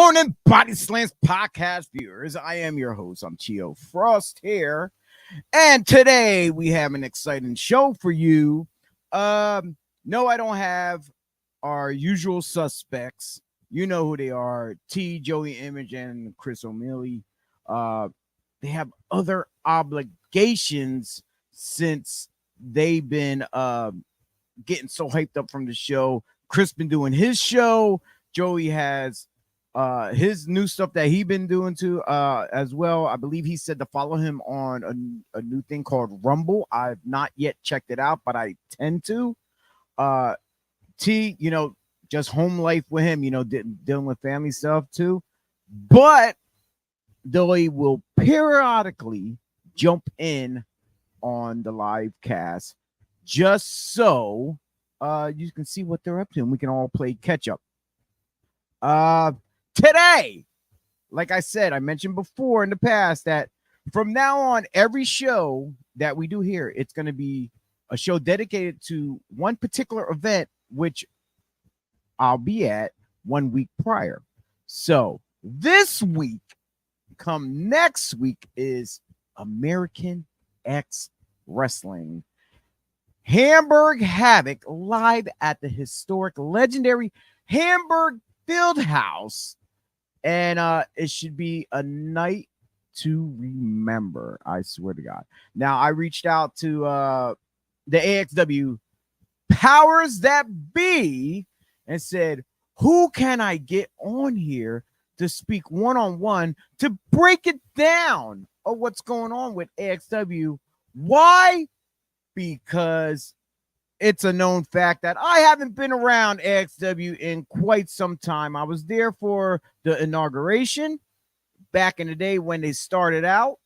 morning, BodySlams podcast viewers. I am your host. I'm Chio Frost here. And today we have an exciting show for you. No, I don't have our usual suspects. You know who they are. T, Joey Image, and Chris O'Malley. They have other obligations since they've been getting so hyped up from the show. Chris been doing his show. Joey has his new stuff that he been doing too as well. I believe he said to follow him on a new thing called Rumble. I've not yet checked it out, but I tend to. T, just home life with him, dealing with family stuff too. But they will periodically jump in on the live cast just so you can see what they're up to and we can all play catch up. Today, like I said, I mentioned before in the past that from now on, every show that we do here, it's going to be a show dedicated to one particular event, which I'll be at 1 week prior. So this week, come next week, is American X Wrestling. Hamburg Havoc live at the historic, legendary Hamburg Fieldhouse. And it should be a night to remember. I swear to God. Now, I reached out to the AXW powers that be and said, who can I get on here to speak one-on-one to break it down of what's going on with AXW? Why? Because it's a known fact that I haven't been around AXW in quite some time. I was there for the inauguration back in the day when they started out.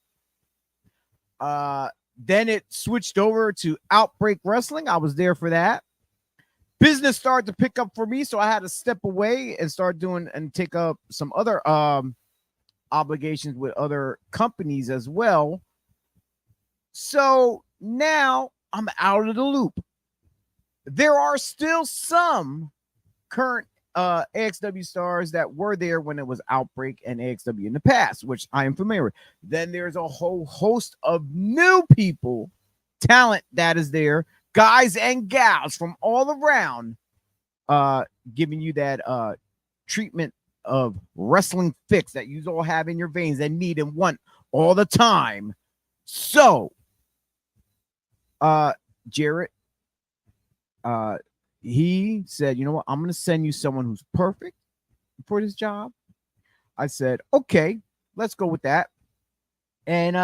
Then it switched over to Outbreak Wrestling. I was there for that. Business started to pick up for me, so I had to step away and start doing and take up some other obligations with other companies as well. So now I'm out of the loop. There are still some current AXW stars that were there when it was Outbreak and AXW in the past, which I am familiar with. Then there's a whole host of new people, talent that is there, guys and gals from all around, giving you that treatment of wrestling fix that you all have in your veins and need and want all the time. So, Jarrett, he said, you know what, I'm going to send you someone who's perfect for this job. I said, okay, let's go with that. And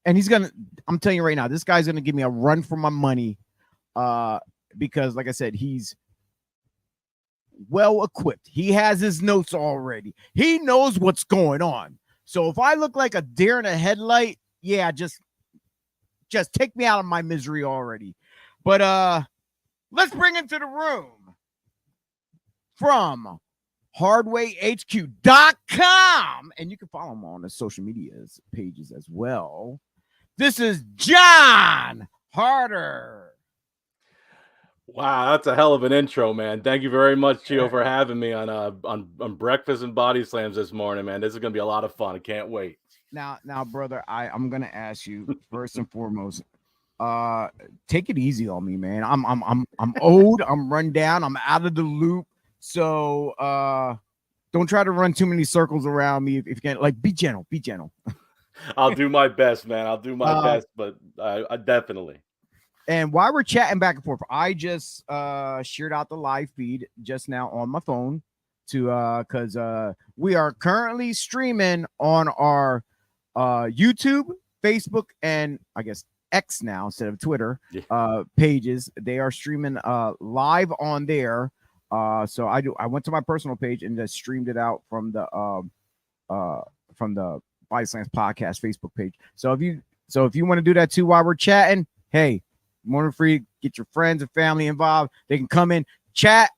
he's going to, I'm telling you right now, this guy's going to give me a run for my money because, like I said, he's well equipped. He has his notes already. He knows what's going on. So if I look like a deer in a headlight, yeah, just take me out of my misery already. But let's bring him to the room from hardwayhq.com. And you can follow him on the social media pages as well. This is John Harder. Wow, that's a hell of an intro, man. Thank you very much, Chio, for having me on Breakfast and Body Slams this morning, man. This is gonna be a lot of fun. I can't wait. Now, brother, I'm gonna ask you first and foremost. Take it easy on me, man. I'm old, I'm run down, I'm out of the loop. So don't try to run too many circles around me if you can. Like, be gentle. I'll do my best, man. I'll do my best, but I definitely. And while we're chatting back and forth, I just shared out the live feed just now on my phone to because we are currently streaming on our YouTube, Facebook, and I guess X now instead of Twitter pages. They are streaming live on there. So I went to my personal page and just streamed it out from the BodySlams podcast Facebook page. So if you want to do that too while we're chatting, hey, more than free, get your friends and family involved. They can come in, chat,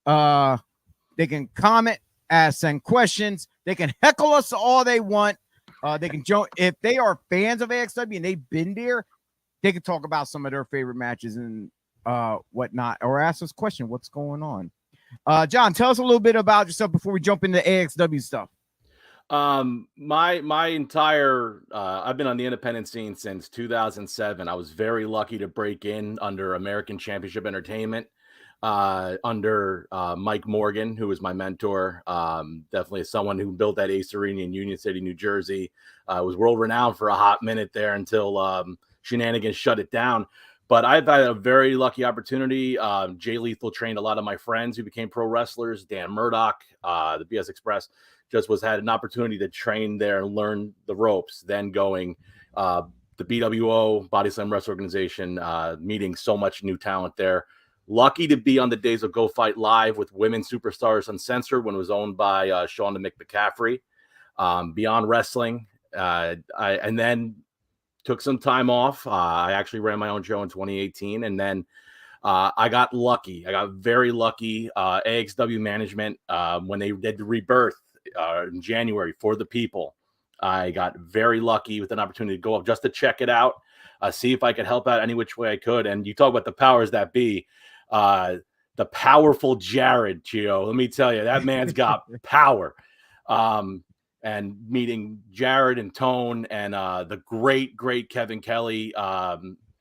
they can comment, send questions, they can heckle us all they want. They can join if they are fans of AXW and they've been there. They can talk about some of their favorite matches and whatnot, or ask us questions. What's going on? John, tell us a little bit about yourself before we jump into AXW stuff. My entire I've been on the independent scene since 2007. I was very lucky to break in under American Championship Entertainment, under Mike Morgan, who was my mentor. Definitely someone who built that Ace Arena in Union City, New Jersey. Was world renowned for a hot minute there until shenanigans shut it down. But I've had a very lucky opportunity. Jay Lethal trained a lot of my friends who became pro wrestlers. Dan Murdoch, the BS Express, just had an opportunity to train there and learn the ropes. Then going the BWO, Body Slam Wrestling Organization, meeting so much new talent there. Lucky to be on the days of Go Fight Live with Women Superstars Uncensored when it was owned by Sean the Mick McCaffrey. Beyond Wrestling. And then took some time off. I actually ran my own show in 2018. And then I got lucky. I got very lucky. AXW management, when they did the rebirth in January for the people, I got very lucky with an opportunity to go up just to check it out, see if I could help out any which way I could. And you talk about the powers that be. The powerful Jared, Chio. Let me tell you, that man's got power. And meeting Jared and Tone and the great Kevin Kelly,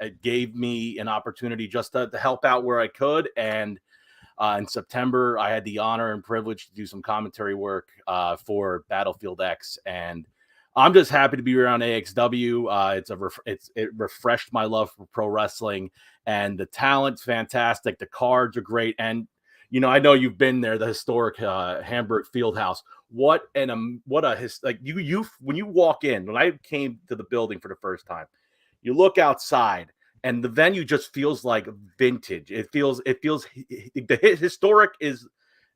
it gave me an opportunity just to help out where I could. And in September, I had the honor and privilege to do some commentary work for Battlefield X, and I'm just happy to be around AXW. It refreshed my love for pro wrestling, and the talent's fantastic. The cards are great, and I know you've been there. The historic Hamburg Fieldhouse. When you walk in. When I came to the building for the first time, you look outside. And the venue just feels like vintage. It feels the historic is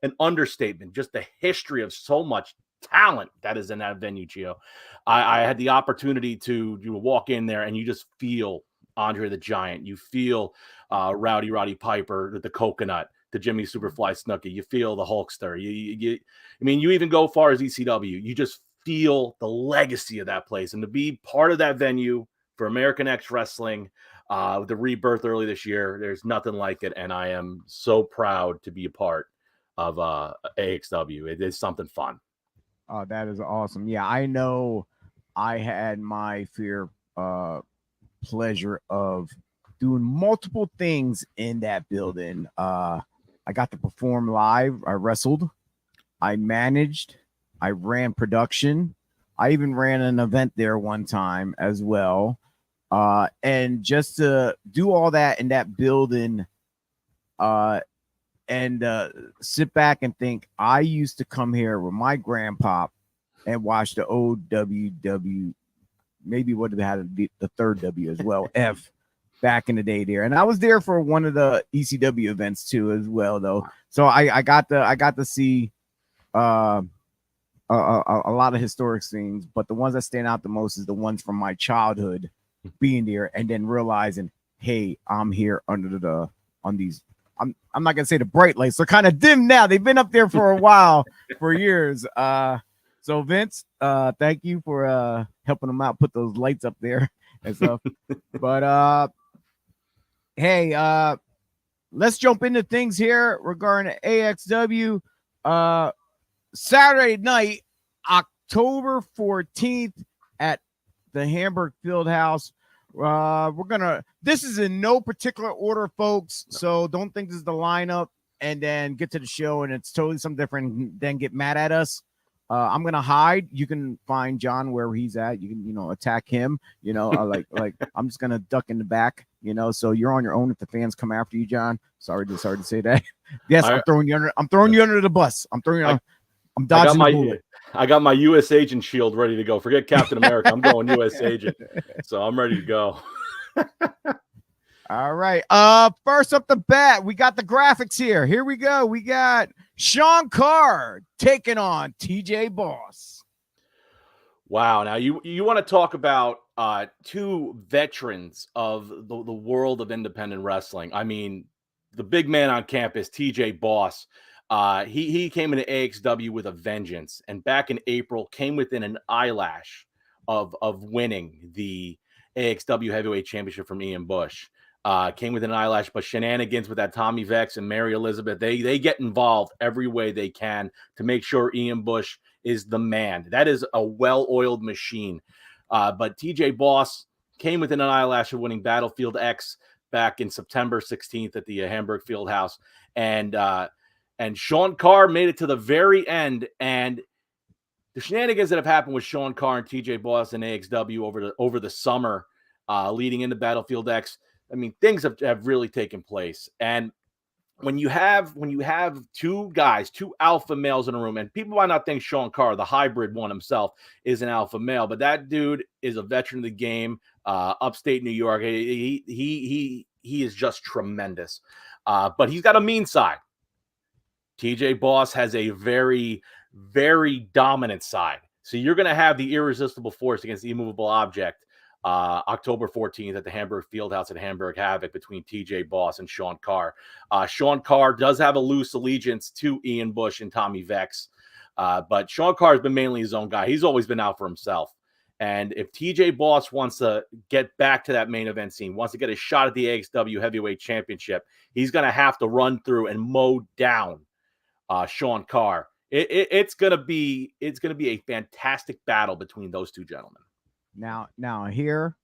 an understatement. Just the history of so much talent that is in that venue, Chio. I had the opportunity to walk in there and you just feel Andre the Giant. You feel Rowdy Roddy Piper, the Coconut, the Jimmy Superfly Snooki. You feel the Hulkster. You even go far as ECW. You just feel the legacy of that place. And to be part of that venue for American X Wrestling, with the rebirth early this year, there's nothing like it, and I am so proud to be a part of AXW. It is something fun. Oh, that is awesome. Yeah, I know I had my pleasure of doing multiple things in that building. I got to perform live. I wrestled. I managed. I ran production. I even ran an event there one time as well. And just to do all that in that building, and sit back and think, I used to come here with my grandpa and watch the old WW, maybe what had the third W as well, F, back in the day there. And I was there for one of the ECW events too as well, though. So I got to see a lot of historic scenes, but the ones that stand out the most is the ones from my childhood, being there and then realizing, hey, I'm here on these. I'm not gonna say the bright lights. They're kind of dim now. They've been up there for a while, for years. So Vince, thank you for helping them out, put those lights up there and stuff. But hey, let's jump into things here regarding AXW. Saturday night, October 14th at the Hamburg Fieldhouse. This is in no particular order, folks. So don't think this is the lineup and then get to the show and it's totally something different. Then get mad at us. I'm gonna hide. You can find John where he's at. You can, attack him. Like I'm just gonna duck in the back. So you're on your own if the fans come after you, John. Sorry to say that. Yes, I'm throwing you under the bus. I'm dodging the bullet. I got my U.S. agent shield ready to go. Forget Captain America. I'm going U.S. agent. So I'm ready to go. All right. First up the bat, we got the graphics here. Here we go. We got Sean Carr taking on TJ Boss. Wow. Now you want to talk about two veterans of the world of independent wrestling. I mean, the big man on campus, TJ Boss. He came into AXW with a vengeance, and back in April came within an eyelash of winning the AXW Heavyweight Championship from Ian Bush. came with an eyelash, but shenanigans with that Tommy Vex and Mary Elizabeth, they get involved every way they can to make sure Ian Bush is the man. That is a well-oiled machine. But TJ Boss came within an eyelash of winning Battlefield X back in September 16th at the Hamburg Fieldhouse. And Sean Carr made it to the very end. And the shenanigans that have happened with Sean Carr and TJ Boss and AXW over the summer leading into Battlefield X, I mean, things have really taken place. And when you have two guys, two alpha males in a room, and people might not think Sean Carr, the hybrid one himself, is an alpha male, but that dude is a veteran of the game, upstate New York. He is just tremendous. But he's got a mean side. TJ Boss has a very, very dominant side. So you're going to have the irresistible force against the immovable object October 14th at the Hamburg Fieldhouse at Hamburg Havoc between TJ Boss and Sean Carr. Sean Carr does have a loose allegiance to Ian Bush and Tommy Vex, but Sean Carr has been mainly his own guy. He's always been out for himself. And if TJ Boss wants to get back to that main event scene, wants to get a shot at the AXW Heavyweight Championship, he's going to have to run through and mow down Sean Carr. It's going to be a fantastic battle between those two gentlemen. Now here,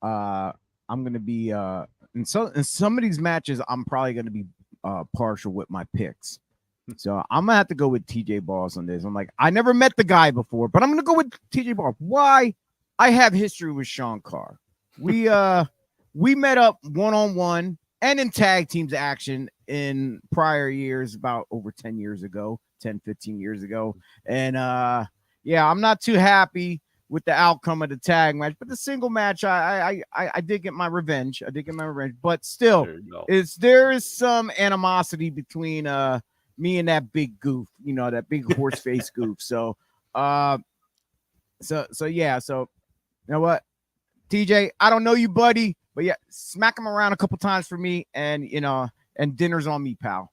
I'm gonna be in some of these matches, I'm probably gonna be partial with my picks. So I'm gonna have to go with TJ Boss on this. I'm like, I never met the guy before, but I'm gonna go with TJ Boss. Why? I have history with Sean Carr. We met up one-on-one and in tag teams action in prior years, about over 10 years ago, 10, 15 years ago. And yeah, I'm not too happy with the outcome of the tag match, but the single match, I did get my revenge. But still, there is some animosity between me and that big goof, that big horse face goof. So yeah. So you know what, TJ, I don't know you, buddy, but yeah, smack him around a couple times for me, and and dinner's on me, pal.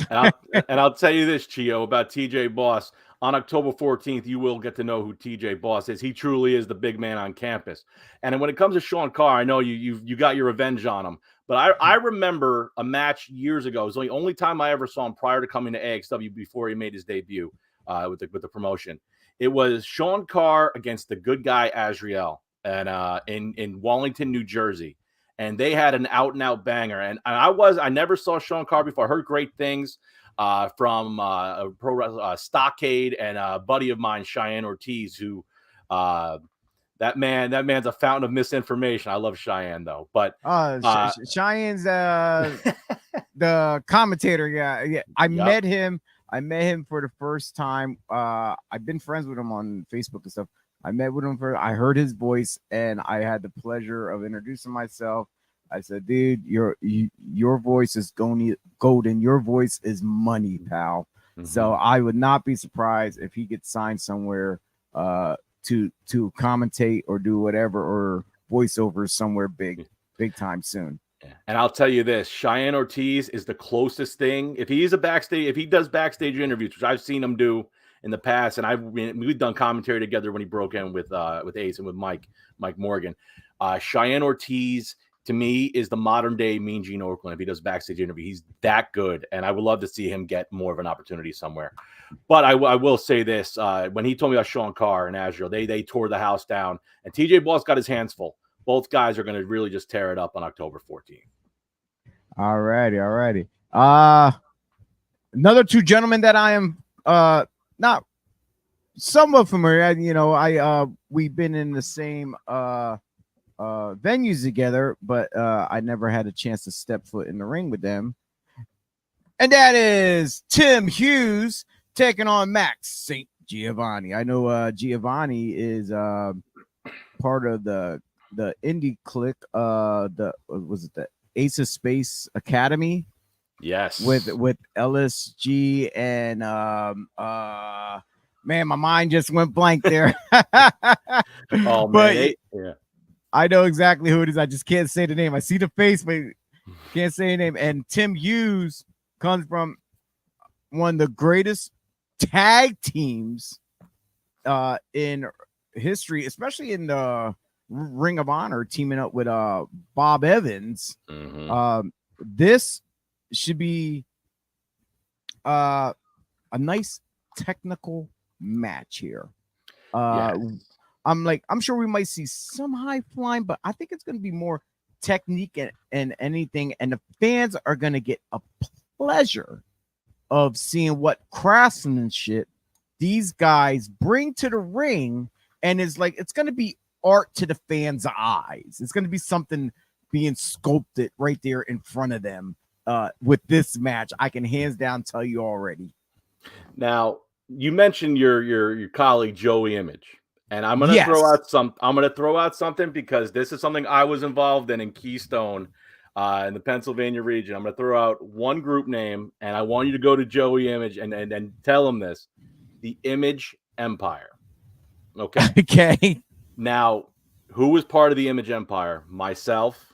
And I'll tell you this, Chio, about TJ Boss. On October 14th, you will get to know who TJ Boss is. He truly is the big man on campus. And when it comes to Sean Carr, I know you got your revenge on him. But I remember a match years ago. It was the only time I ever saw him prior to coming to AXW before he made his debut with the promotion. It was Sean Carr against the good guy Azriel and in Wallington, New Jersey. And they had an out-and-out banger. And I never saw Sean Carr before. I heard great things from Stockade and a buddy of mine, Cheyenne Ortiz, who that man's a fountain of misinformation. I love Cheyenne, though. But Cheyenne's the commentator. Yeah. I met him for the first time. I've been friends with him on Facebook and stuff. I met with him I heard his voice, and I had the pleasure of introducing myself. I said, dude, your voice is golden. Your voice is money, pal. Mm-hmm. So I would not be surprised if he gets signed somewhere to commentate or do whatever, or voiceover somewhere big time soon. Yeah. And I'll tell you this, Cheyenne Ortiz is the closest thing. If he does backstage interviews, which I've seen him do in the past, and we've done commentary together when he broke in with Ace and with Mike Morgan. Cheyenne Ortiz, to me, is the modern day Mean Gene Okerlund. If he does backstage interview, he's that good, and I would love to see him get more of an opportunity somewhere. But I will say this: when he told me about Sean Carr and Azrael, they tore the house down, and TJ Boss got his hands full. Both guys are going to really just tear it up on October 14th. All righty. Another two gentlemen that I am not somewhat familiar. We've been in the same venues together, but I never had a chance to step foot in the ring with them. And that is Tim Hughes taking on Max St. Giovanni. I know Giovanni is part of the indie clique. Was it the Ace of Space Academy? Yes. With LSG and man, my mind just went blank there. Oh man, yeah. I know exactly who it is. I just can't say the name. I see the face, but can't say the name. And Tim Hughes comes from one of the greatest tag teams in history, especially in the Ring of Honor teaming up with Bob Evans. Mhm. This should be a nice technical match here. Yes. I'm sure we might see some high flying, but I think it's going to be more technique and anything, and the fans are going to get a pleasure of seeing what craftsmanship these guys bring to the ring, and it's going to be art to the fans' eyes. It's going to be something being sculpted right there in front of them. With this match, I can hands down tell you already. Now, you mentioned your colleague Joey Image, and I'm gonna Yes. throw out something because this is something I was involved in Keystone, in the Pennsylvania region. I'm gonna throw out one group name, and I want you to go to Joey Image and tell him this: the Image Empire. Okay. Okay. Now, who was part of the Image Empire? Myself,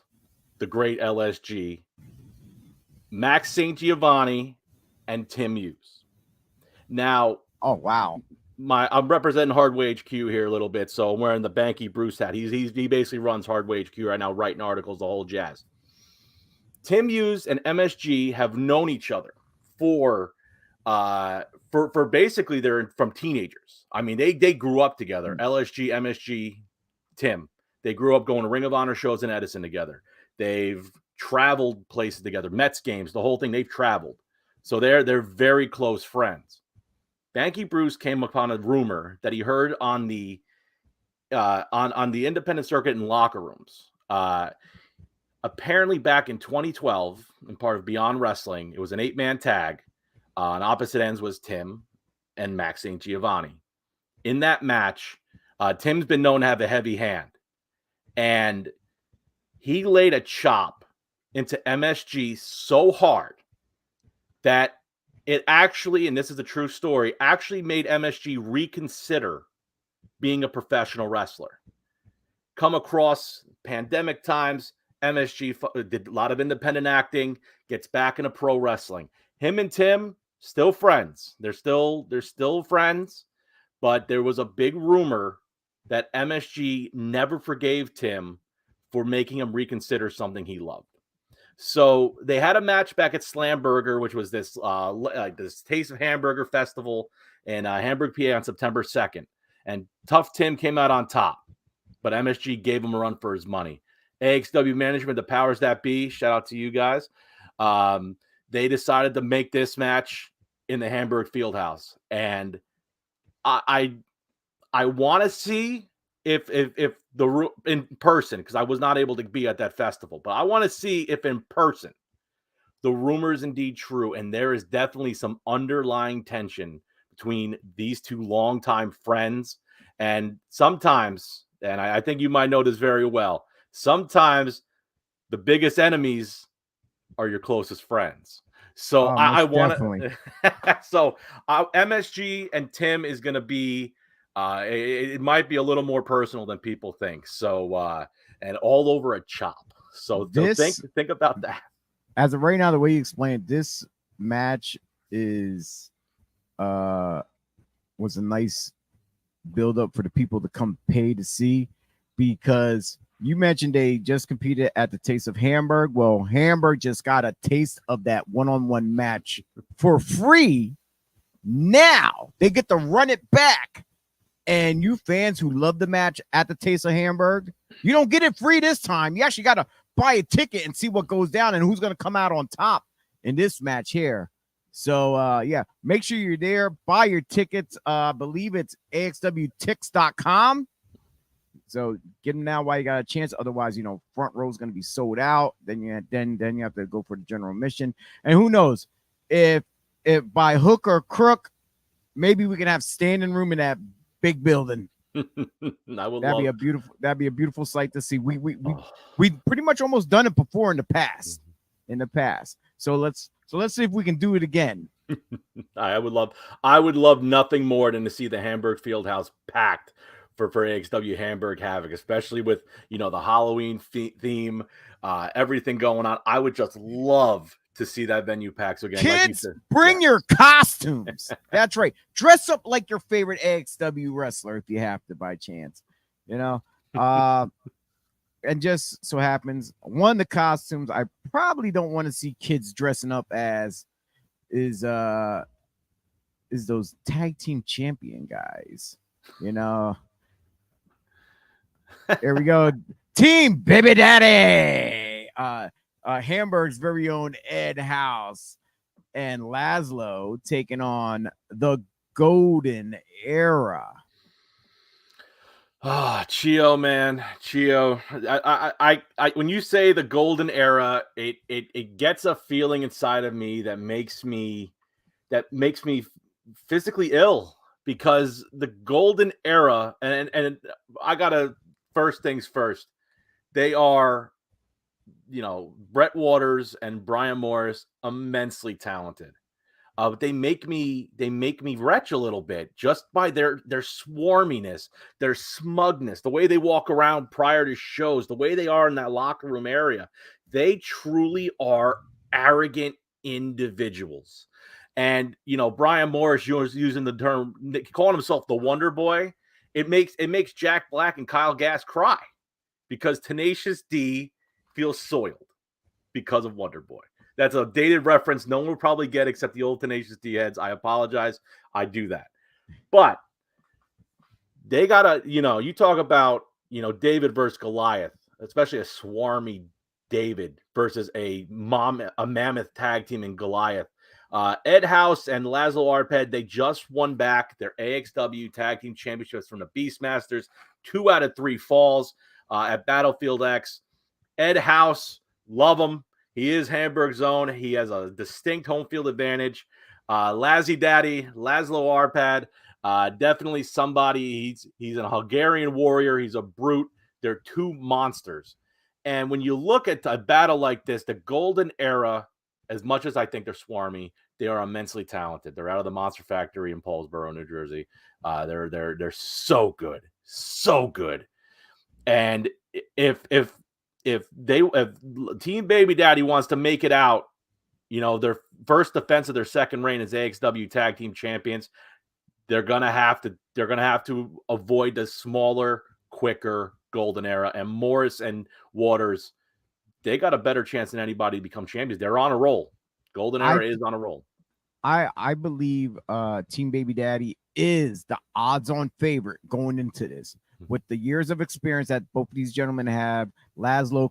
the great LSG, Max St. Giovanni, and Tim Hughes. Now, oh wow, I'm representing Hardway HQ here a little bit, so I'm wearing the Banky Bruce hat. He basically runs Hardway HQ right now, writing articles, the whole jazz. Tim Hughes and MSG have known each other for basically they're from teenagers. I mean, they grew up together. LSG, MSG, Tim. They grew up going to Ring of Honor shows in Edison together. They've traveled places together, Mets games, the whole thing. They've traveled, so they're very close friends. Banky Bruce came upon a rumor that he heard on the on the independent circuit in locker rooms. Apparently, back in 2012, in part of Beyond Wrestling, it was an 8-man tag. On opposite ends was Tim and Max St. Giovanni. In that match, Tim's been known to have a heavy hand, and he laid a chop into MSG so hard that it actually, and this is a true story, actually made MSG reconsider being a professional wrestler. Come across pandemic times, MSG did a lot of independent acting, gets back into pro wrestling. Him and Tim, still friends. They're still friends, but there was a big rumor that MSG never forgave Tim for making him reconsider something he loved. So they had a match back at Slamburger, which was this Taste of Hamburger festival in Hamburg, PA on September 2nd. And Tough Tim came out on top, but MSG gave him a run for his money. AXW management, the powers that be, shout out to you guys. They decided to make this match in the Hamburg Fieldhouse. And I want to see if the in person, because I was not able to be at that festival, but I want to see if in person the rumor is indeed true, and there is definitely some underlying tension between these two longtime friends. And sometimes, and I think you might know this very well, sometimes the biggest enemies are your closest friends. So I want to. So MSG and Tim is going to be. It might be a little more personal than people think. So, and all over a chop. So think about that. As of right now, the way you explained this match is, was a nice build up for the people to come pay to see, because you mentioned they just competed at the Taste of Hamburg. Well, Hamburg just got a taste of that one-on-one match for free. Now they get to run it back. And you fans who love the match at the Taste of Hamburg, you don't get it free this time. You actually got to buy a ticket and see what goes down and who's going to come out on top in this match here. So, yeah, make sure you're there. Buy your tickets. I believe it's AXWTix.com. So get them now while you got a chance. Otherwise, front row is going to be sold out. Then you have to go for the general admission. And who knows, if by hook or crook, maybe we can have standing room in that big building. That'd be a beautiful sight to see. We pretty much almost done it before in the past. So let's see if we can do it again. I would love nothing more than to see the Hamburg Fieldhouse packed for AXW Hamburg Havoc, especially with the Halloween theme, everything going on. I would just love to see that venue packed. So again, kids, bring your costumes. That's right. Dress up like your favorite AXW wrestler if you have to by chance. and just so happens one of the costumes I probably don't want to see kids dressing up as is those tag team champion guys. You know, there we go. Team Baby Daddy. Hamburg's very own Ed House and Laszlo taking on the Golden Era. Chio, man, Chio. I when you say the Golden Era, it gets a feeling inside of me that makes me physically ill, because the Golden Era, and I gotta, first things first, they are, Brett Waters and Brian Morris, immensely talented. But they make me retch a little bit just by their swarminess, their smugness, the way they walk around prior to shows, the way they are in that locker room area. They truly are arrogant individuals. And Brian Morris using the term, calling himself the Wonder Boy. It makes Jack Black and Kyle Gass cry, because Tenacious D feels soiled because of Wonder Boy. That's a dated reference no one will probably get except the old Tenacious D heads. I apologize. I do that. But they got to, you talk about, David versus Goliath, especially a swarmy David versus a mammoth tag team in Goliath. Ed House and Laszlo Arpad, they just won back their AXW tag team championships from the Beastmasters. 2 out of 3 falls at Battlefield X. Ed House, love him. He is Hamburg's own. He has a distinct home field advantage. Lazzy Daddy, Laszlo Arpad, definitely somebody. He's a Hungarian warrior. He's a brute. They're 2 monsters. And when you look at a battle like this, the Golden Era, as much as I think they're swarmy, they are immensely talented. They're out of the Monster Factory in Paulsboro, New Jersey. They're so good, so good. And if Team Baby Daddy wants to make it out, their first defense of their second reign as AXW tag team champions, they're gonna have to avoid the smaller, quicker Golden Era. And Morris and Waters, they got a better chance than anybody to become champions. They're on a roll. Golden Era is on a roll. I believe Team Baby Daddy is the odds-on favorite going into this. With the years of experience that both of these gentlemen have, Laszlo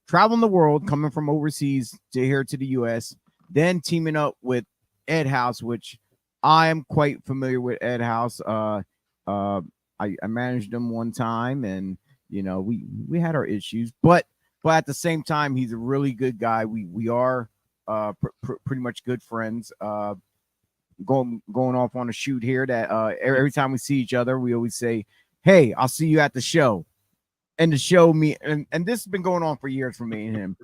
traveling the world, coming from overseas to here to the U.S., then teaming up with Ed House, which I am quite familiar with. Ed House. I managed him one time, and we had our issues, but at the same time, he's a really good guy. We are pretty much good friends. Going off on a shoot here that every time we see each other, we always say, "Hey, I'll see you at the show." And the show and this has been going on for years for me and him.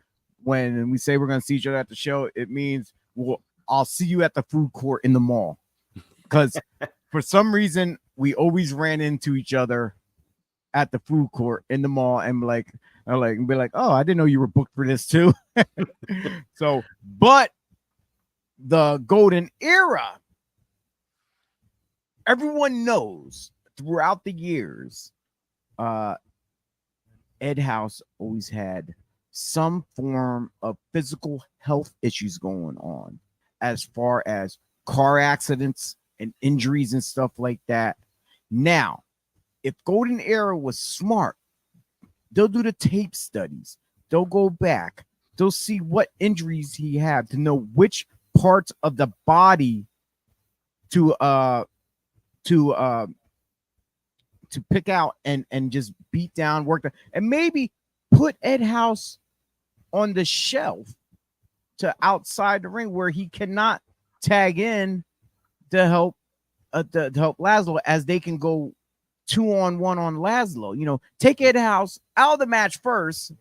When we say we're going to see each other at the show, it means, well, I'll see you at the food court in the mall. Because for some reason, we always ran into each other at the food court in the mall, and be like, "Oh, I didn't know you were booked for this too." So, but the Golden Era, everyone knows throughout the years, Ed House always had some form of physical health issues going on, as far as car accidents and injuries and stuff like that. Now, if Golden Era was smart, they'll do the tape studies. They'll go back. They'll see what injuries he had to know which parts of the body to pick out and just beat down, work down, and maybe put Ed House on the shelf to outside the ring where he cannot tag in to help Laszlo, as they can go 2-on-1 on Laszlo. Take Ed House out of the match first,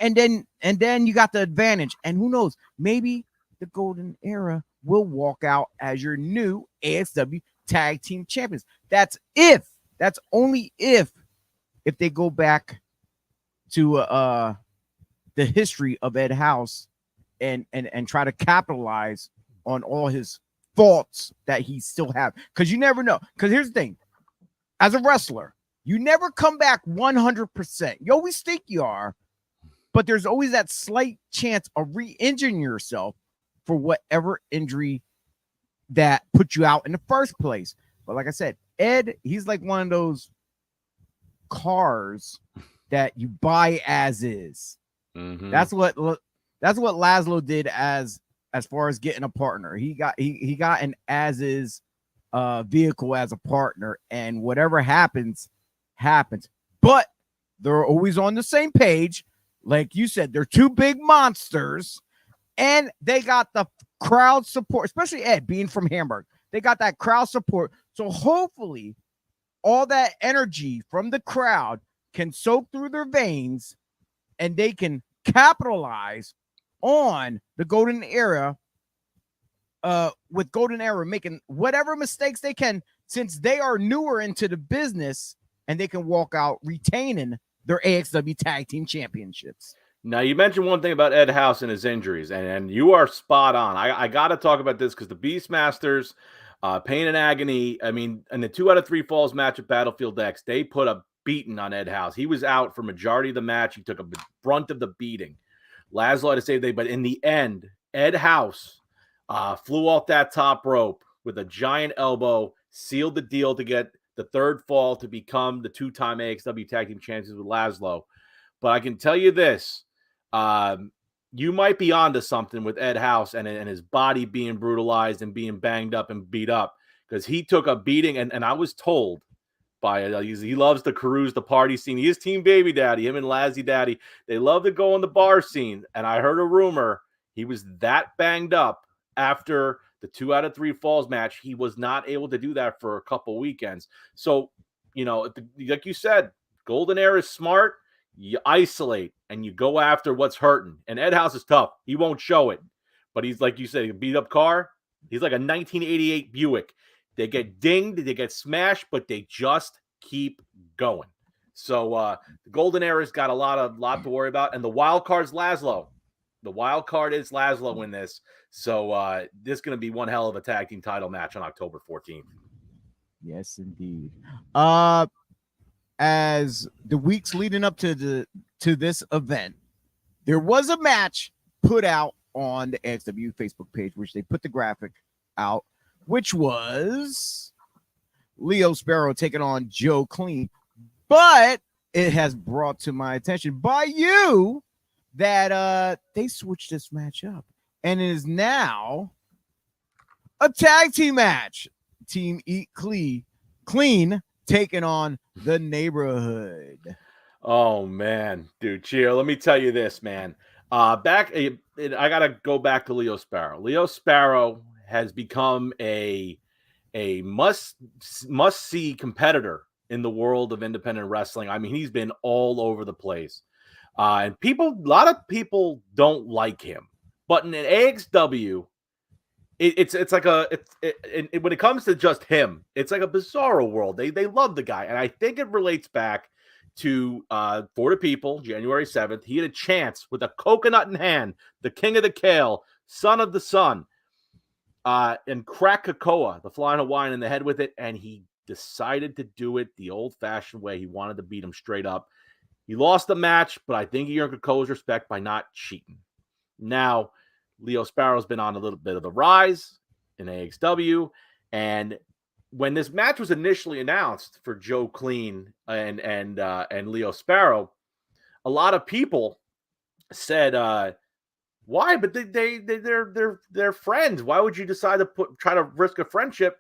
and then you got the advantage. And who knows, maybe the Golden Era will walk out as your new AXW tag team champions. That's only if they go back to the history of Ed House and try to capitalize on all his faults that he still have. Because you never know. Because here's the thing. As a wrestler, You never come back 100%. You always think you are, but there's always that slight chance of re-injuring yourself for whatever injury that put you out in the first place. But like I said, Ed, he's like one of those cars that you buy as is. Mm-hmm. That's what Laszlo did as far as getting a partner. He got an as is vehicle as a partner, and whatever happens. But they're always on the same page. Like you said, they're two big monsters, and they got the crowd support, especially Ed being from Hamburg. They got that crowd support. So hopefully all that energy from the crowd can soak through their veins and they can capitalize on the golden era with golden era making whatever mistakes they can, since they are newer into the business, and they can walk out retaining their AXW tag team championships. Now, you mentioned one thing about Ed House and his injuries, and you are spot on. I got to talk about this because the Beastmasters, Pain and Agony, I mean, in the 2 out of 3 falls match at Battlefield X, they put a beating on Ed House. He was out for majority of the match. He took a brunt of the beating. Laszlo had to save the day, but in the end, Ed House flew off that top rope with a giant elbow, sealed the deal to get the third fall to become the 2-time AXW tag team champions with Laszlo. But I can tell you this. You might be onto something with Ed House and his body being brutalized and being banged up and beat up, because he took a beating. And I was told by he loves to cruise the party scene. He is Team Baby Daddy, him and Lazzy Daddy. They love to go on the bar scene. And I heard a rumor he was that banged up after the 2 out of 3 falls match. He was not able to do that for a couple weekends. So, like you said, Golden Era is smart. You isolate and you go after what's hurting. And Ed House is tough. He won't show it. But he's, like you said, a beat-up car. He's like a 1988 Buick. They get dinged, they get smashed, but they just keep going. So the Golden Era's got a lot to worry about. And the wild card's Laszlo. The wild card is Laszlo in this. So this is going to be one hell of a tag team title match on October 14th. Yes, indeed. As the weeks leading up to this event, there was a match put out on the AXW Facebook page, which they put the graphic out, which was Leo Sparrow taking on Joe Clean. But it has brought to my attention by you that they switched this match up, and it is now a tag team match. Team Eat Clean taking on the Neighborhood. Oh man, dude, Chio, let me tell you this, man. I gotta go back to Leo Sparrow. Leo Sparrow has become a must see competitor in the world of independent wrestling. I mean, he's been all over the place, and a lot of people don't like him. But in an AXW, it's like when it comes to just him, it's like a bizarro world. They love the guy, and I think it relates back to For the People, January 7th. He had a chance with a coconut in hand, the king of the kale, son of the sun, and crack Kakoa, the flying Hawaiian, in the head with it, and he decided to do it the old-fashioned way. He wanted to beat him straight up. He lost the match, but I think he earned Kakoa's respect by not cheating. Now, Leo Sparrow's been on a little bit of the rise in AXW, and when this match was initially announced for Joe Clean and Leo Sparrow, a lot of people said, "Why? But they're friends. Why would you decide to try to risk a friendship?"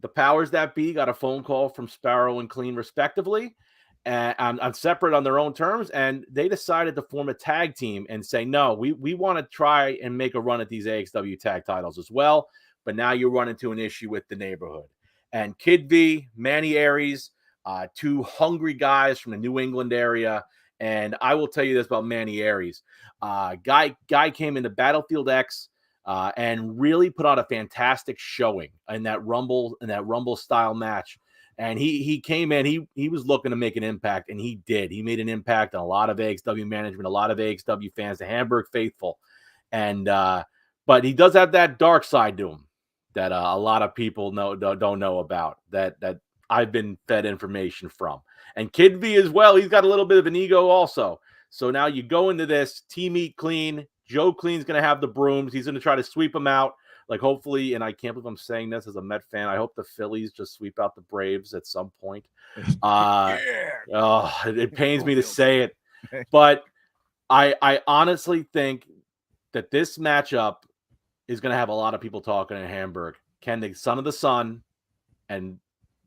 The powers that be got a phone call from Sparrow and Clean, respectively, and on separate on their own terms, and they decided to form a tag team and say, "No, we want to try and make a run at these AXW tag titles as well." But now you run into an issue with the Neighborhood. And Kid V, Manny Aries, two hungry guys from the New England area. And I will tell you this about Manny Aries. Guy came into Battlefield X and really put on a fantastic showing in that Rumble style match. And he came in, he was looking to make an impact, and he did. He made an impact on a lot of AXW management, a lot of AXW fans, the Hamburg faithful. And but he does have that dark side to him that a lot of people don't know about. That I've been fed information from. And Kid V as well, he's got a little bit of an ego also. So now you go into this, team eat clean. Joe Clean's going to have the brooms. He's going to try to sweep them out. Like, hopefully, and I can't believe I'm saying this as a Met fan, I hope the Phillies just sweep out the Braves at some point. It pains me to say it. But I honestly think that this matchup is going to have a lot of people talking in Hamburg. Can the son of the sun and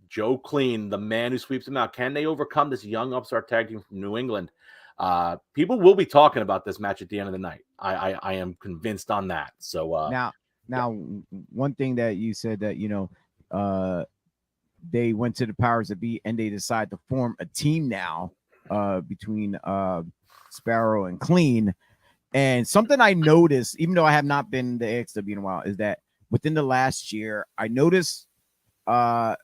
Joe Clean, the man who sweeps them out, can they overcome this young upstart tag team from New England? People will be talking about this match at the end of the night. I am convinced on that. So now, one thing that you said that, they went to the powers that be and they decide to form a team now between Sparrow and Clean. And something I noticed, even though I have not been to AXW in a while, is that within the last year, I noticed the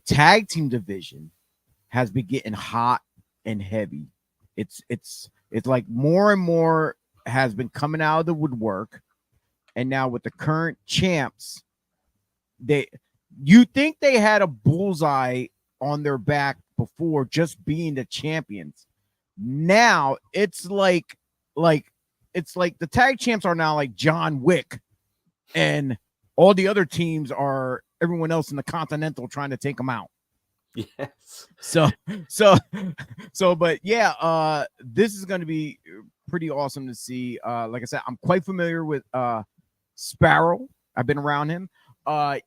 tag team division has been getting hot and heavy. It's like more and more has been coming out of the woodwork. And now with the current champs, you think they had a bullseye on their back before just being the champions. Now it's like the tag champs are now like John Wick, and all the other teams are everyone else in the Continental trying to take them out. Yes. But yeah, this is going to be pretty awesome to see. Like I said, I'm quite familiar with Sparrow. I've been around him. When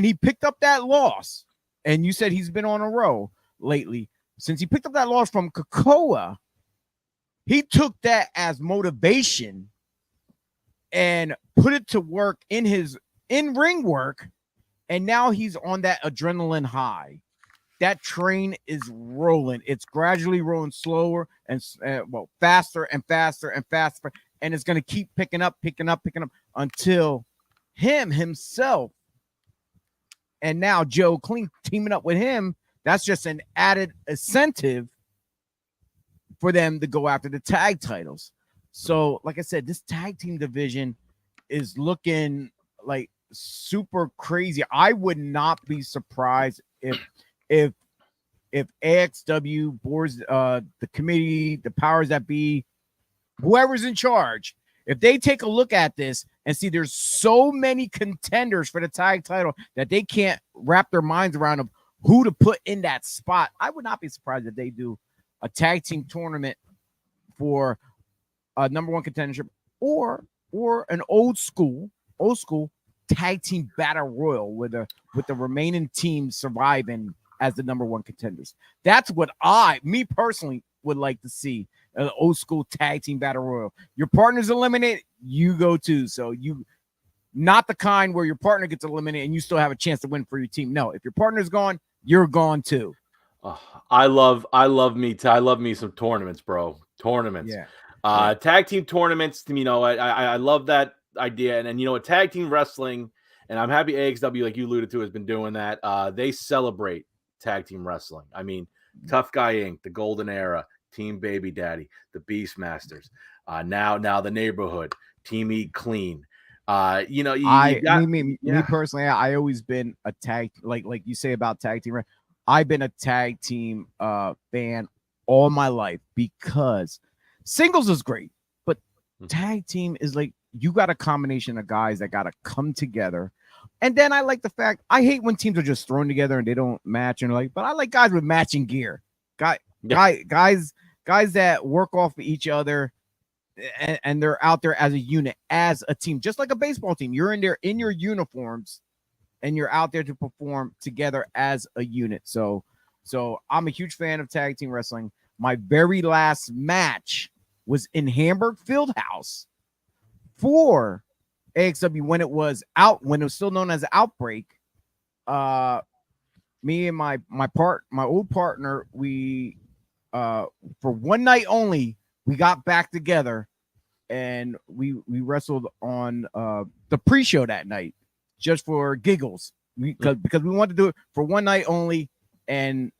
he picked up that loss, and you said he's been on a row lately, since he picked up that loss from Kakoa, he took that as motivation and put it to work in his in-ring work, and now he's on that adrenaline high. That train is rolling. It's gradually rolling slower and faster and faster and faster, and it's going to keep picking up until himself, and now Joe Clean teaming up with him. That's just an added incentive for them to go after the tag titles. So, like I said, this tag team division is looking like super crazy. I would not be surprised if AXW boards, the committee, the powers that be, whoever's in charge, if they take a look at this and see there's so many contenders for the tag title that they can't wrap their minds around of who to put in that spot, I would not be surprised if they do a tag team tournament for a number one contendership or an old school tag team battle royal with the remaining teams surviving as the number one contenders. That's what me personally would like to see, an old school tag team battle royal. Your partner's eliminated, you go too. So you not the kind where your partner gets eliminated and you still have a chance to win for your team. No, if your partner's gone, you're gone too. I love me some tournaments, bro. Tournaments. Yeah. Tag team tournaments. I love that idea. And a tag team wrestling, and I'm happy AXW, like you alluded to, has been doing that. They celebrate tag team wrestling. I mean, Tough Guy Inc., the Golden Era, Team Baby Daddy, the Beastmasters, now the Neighborhood, Team Eat Clean. Me personally, I always been a tag, like you say about tag team. I've been a tag team fan all my life because singles is great, but tag team is like you got a combination of guys that got to come together. And then I like the fact, I hate when teams are just thrown together and they don't match, but I like guys with matching gear, guys that work off of each other, and they're out there as a unit, as a team, just like a baseball team. You're in there in your uniforms and you're out there to perform together as a unit. So I'm a huge fan of tag team wrestling. My very last match was in Hamburg Fieldhouse for AXW when it was still known as Outbreak. Me and my old partner, we for one night only, we got back together and we wrestled on the pre-show that night just for giggles, because we wanted to do it for one night only, and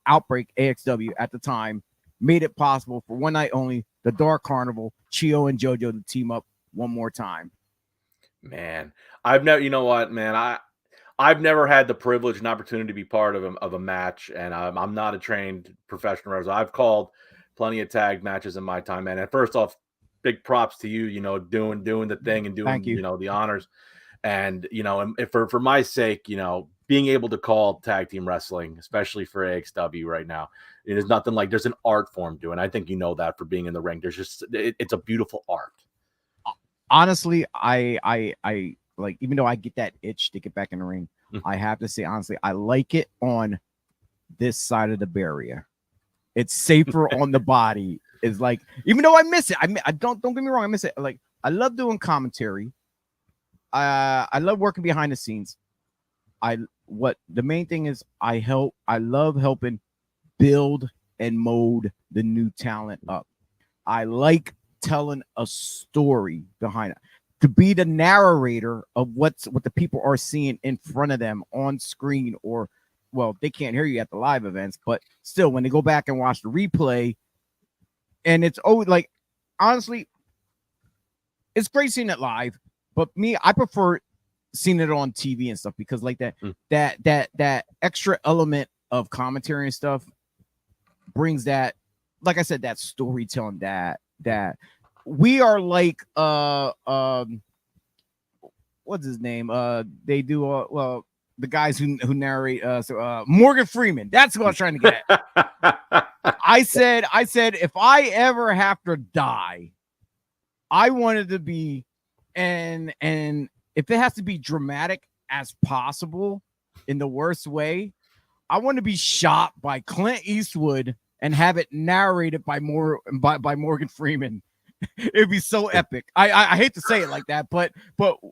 Outbreak AXW at the time made it possible for one night only, the Dark Carnival, Chio and JoJo, to team up one more time. Man, I've never, you know what, man, I've never had the privilege and opportunity to be part of a match, and I'm not a trained professional wrestler. I've called plenty of tag matches in my time, man. And first off, big props to you, doing the thing and Thank doing, you. the honors. And, and for my sake, being able to call tag team wrestling, especially for AXW right now, it is nothing like, there's an art form to it. And I think that for being in the ring. There's just, it's a beautiful art. Honestly, I like, even though I get that itch to get back in the ring, I have to say, honestly, I like it on this side of the barrier. It's safer on the body. It's like, even though I miss it, I don't get me wrong, I miss it. Like, I love doing commentary. I love working behind the scenes. What the main thing is, I love helping build and mold the new talent up. I like telling a story behind it, to be the narrator of what the people are seeing in front of them on screen, or, well, they can't hear you at the live events, but still, when they go back and watch the replay, and it's always like, honestly, it's great seeing it live, but me, I prefer seeing it on TV and stuff, because like that extra element of commentary and stuff brings that, like I said, that storytelling, that we are like what's his name? They do well, the guys who narrate Morgan Freeman. That's what I was trying to get at. I said if I ever have to die, I wanted to be, and if it has to be dramatic as possible in the worst way, I want to be shot by Clint Eastwood and have it narrated by Morgan Freeman. It'd be so epic. I hate to say it like that, but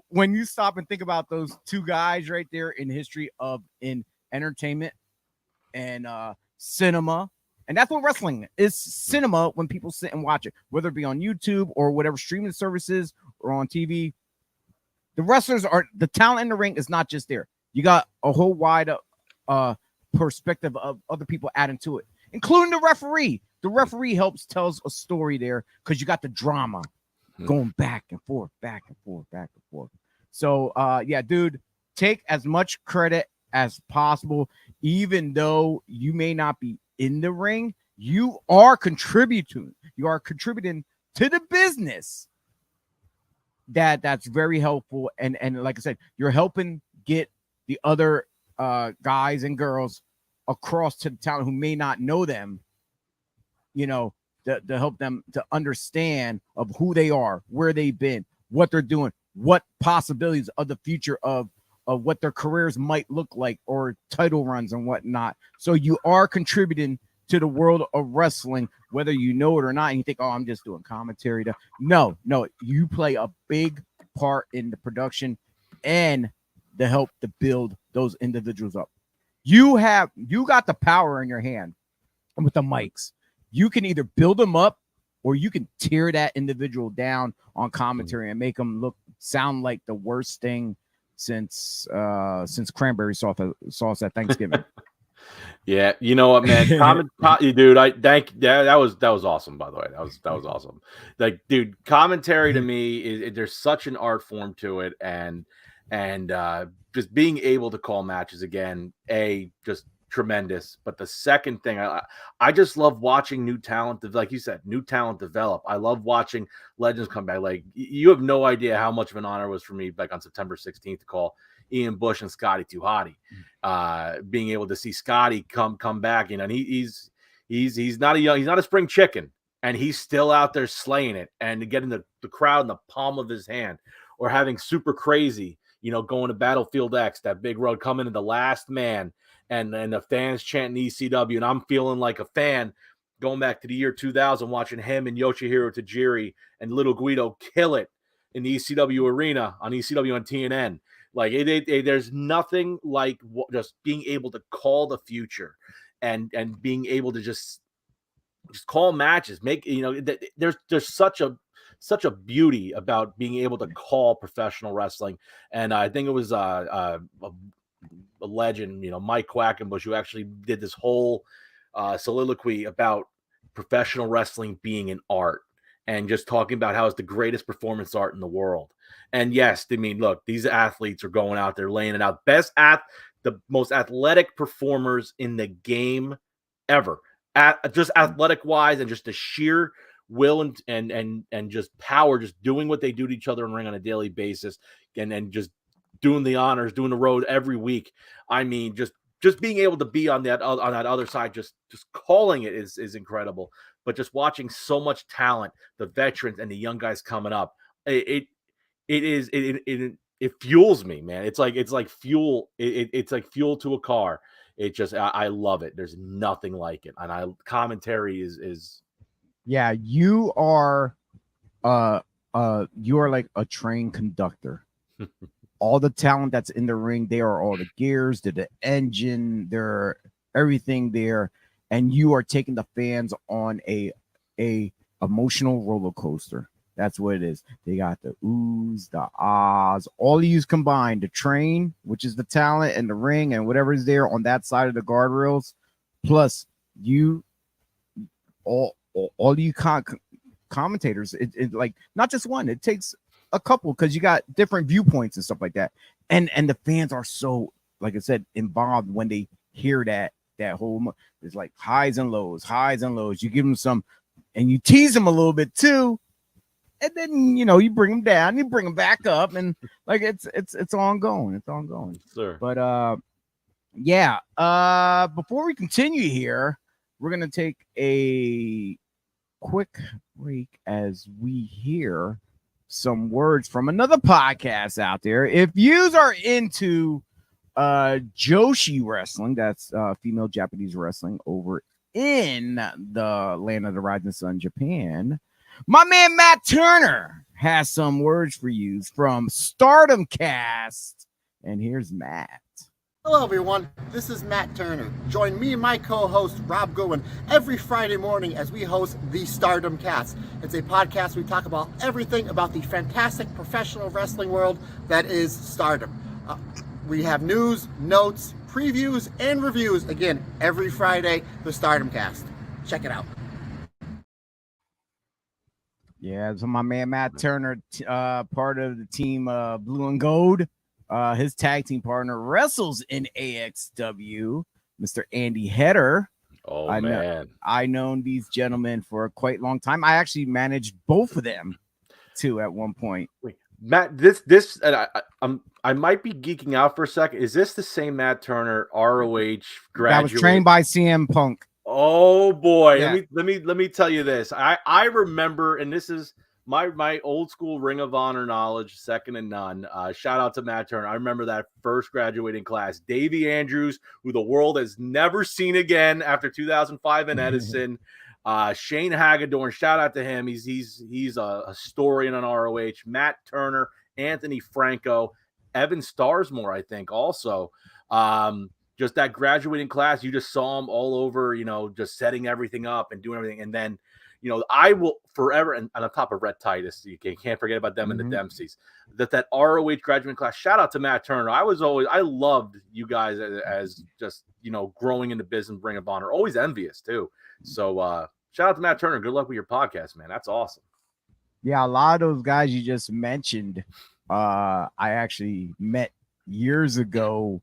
when you stop and think about those two guys right there in history in entertainment and cinema, and that's what wrestling is, cinema, when people sit and watch it, whether it be on YouTube or whatever streaming services or on TV. The wrestlers are, the talent in the ring is not just there. You got a whole wide perspective of other people adding to it, including the referee. The referee tells a story there, because you got the drama going back and forth, back and forth, back and forth. So, yeah, dude, take as much credit as possible. Even though you may not be in the ring, you are contributing. You are contributing to the business. That's very helpful. And like I said, you're helping get the other guys and girls across to the talent who may not know them, to help them to understand of who they are, where they've been, what they're doing, what possibilities of the future of what their careers might look like, or title runs and whatnot. So you are contributing to the world of wrestling, whether you know it or not. And you think, oh, I'm just doing commentary. No, you play a big part in the production and the help to build those individuals up. You got the power in your hand with the mics. You can either build them up, or you can tear that individual down on commentary and make them sound like the worst thing since cranberry sauce at Thanksgiving. Yeah, you know what, man? Dude, I thank. Yeah, that was awesome. By the way, that was awesome. Like, dude, commentary to me is there's such an art form to it, and just being able to call matches again, just tremendous. But the second thing, I just love watching new talent, like you said, new talent develop. I love watching legends come back. Like, you have no idea how much of an honor it was for me, like on September 16th, to call Ian Bush and Scotty 2 Hotty. Being able to see Scotty come back, and he's not a spring chicken, and he's still out there slaying it, and getting the crowd in the palm of his hand. Or having Super Crazy, going to Battlefield X, that big road, coming to the last man, and the fans chanting ECW, and I'm feeling like a fan going back to the year 2000, watching him and Yoshihiro Tajiri and Little Guido kill it in the ECW arena on ECW on TNN. Like, there's nothing like just being able to call the future, and being able to just call matches. There's such a beauty about being able to call professional wrestling. And I think it was a legend, Mike Quackenbush, who actually did this whole soliloquy about professional wrestling being an art. and just talking about how it's the greatest performance art in the world. And yes, I mean, look, these athletes are going out there laying it out. The most athletic performers in the game ever. Just athletic wise, and just the sheer will and just power, just doing what they do to each other in the ring on a daily basis, and just doing the honors, doing the road every week. I mean, just being able to be on that other side, just calling it is incredible. But just watching so much talent, the veterans and the young guys coming up, it fuels me, man. It's like fuel. It's like fuel to a car. It just, I love it. There's nothing like it. And commentary is Yeah, you are like a train conductor. All the talent that's in the ring, they are all the gears, they're the engine, they're everything there, and you are taking the fans on a emotional roller coaster. That's what it is. They got the oohs, the ahs, all of you combined. The train, which is the talent, and the ring, and whatever is there on that side of the guardrails, plus you, all you commentators. It like not just one. It takes a couple, because you got different viewpoints and stuff like that. And the fans are so, like I said, involved when they hear that whole. It's like highs and lows. You give them some, and you tease them a little bit too. And then, you bring them down, you bring them back up, and like it's ongoing. It's ongoing. Sir. But yeah. Before we continue here, we're gonna take a quick break as we hear some words from another podcast out there. If yous are into Joshi wrestling, that's female Japanese wrestling over in the land of the rising sun, Japan, my man Matt Turner has some words for you from Stardom Cast. And here's Matt. Hello everyone, this is Matt Turner. Join me and my co-host Rob Goodwin every Friday morning as we host the Stardom Cast. It's a podcast we talk about everything about the fantastic professional wrestling world that is Stardom. We have news, notes, previews, and reviews, again, every Friday, the Stardom Cast. Check it out. Yeah, so my man Matt Turner, part of the team Blue and Gold. His tag team partner wrestles in AXW, Mr. Andy Header. Oh, man. I've known these gentlemen for a quite long time. I actually managed both of them, too, at one point. Wait, Matt, I might be geeking out for a second. Is this the same Matt Turner, ROH graduate? That was trained by CM Punk. Oh boy, yeah. let me tell you this. I remember, and this is my old school Ring of Honor knowledge, second to none. Shout out to Matt Turner. I remember that first graduating class. Davey Andrews, who the world has never seen again after 2005 in Edison. Shane Hagedorn, shout out to him. He's a historian on ROH. Matt Turner, Anthony Franco, Evan Starsmore, I think also. Just that graduating class, you just saw them all over, just setting everything up and doing everything. And then, I will forever, and on top of Rhett Titus, you can't forget about them and the Dempseys, that ROH graduating class. Shout out to Matt Turner. I loved you guys as just, growing into business, Ring of Honor. Always envious too. So shout out to Matt Turner. Good luck with your podcast, man. That's awesome. Yeah, a lot of those guys you just mentioned, I actually met years ago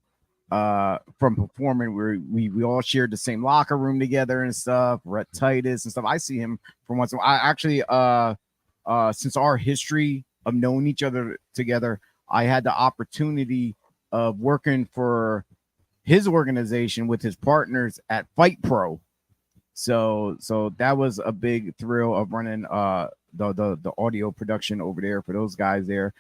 from performing, where we all shared the same locker room together and stuff. Rhett Titus and stuff. I see him from once in a while. I actually since our history of knowing each other together, I had the opportunity of working for his organization with his partners at Fight Pro. So that was a big thrill of running the audio production over there for those guys there.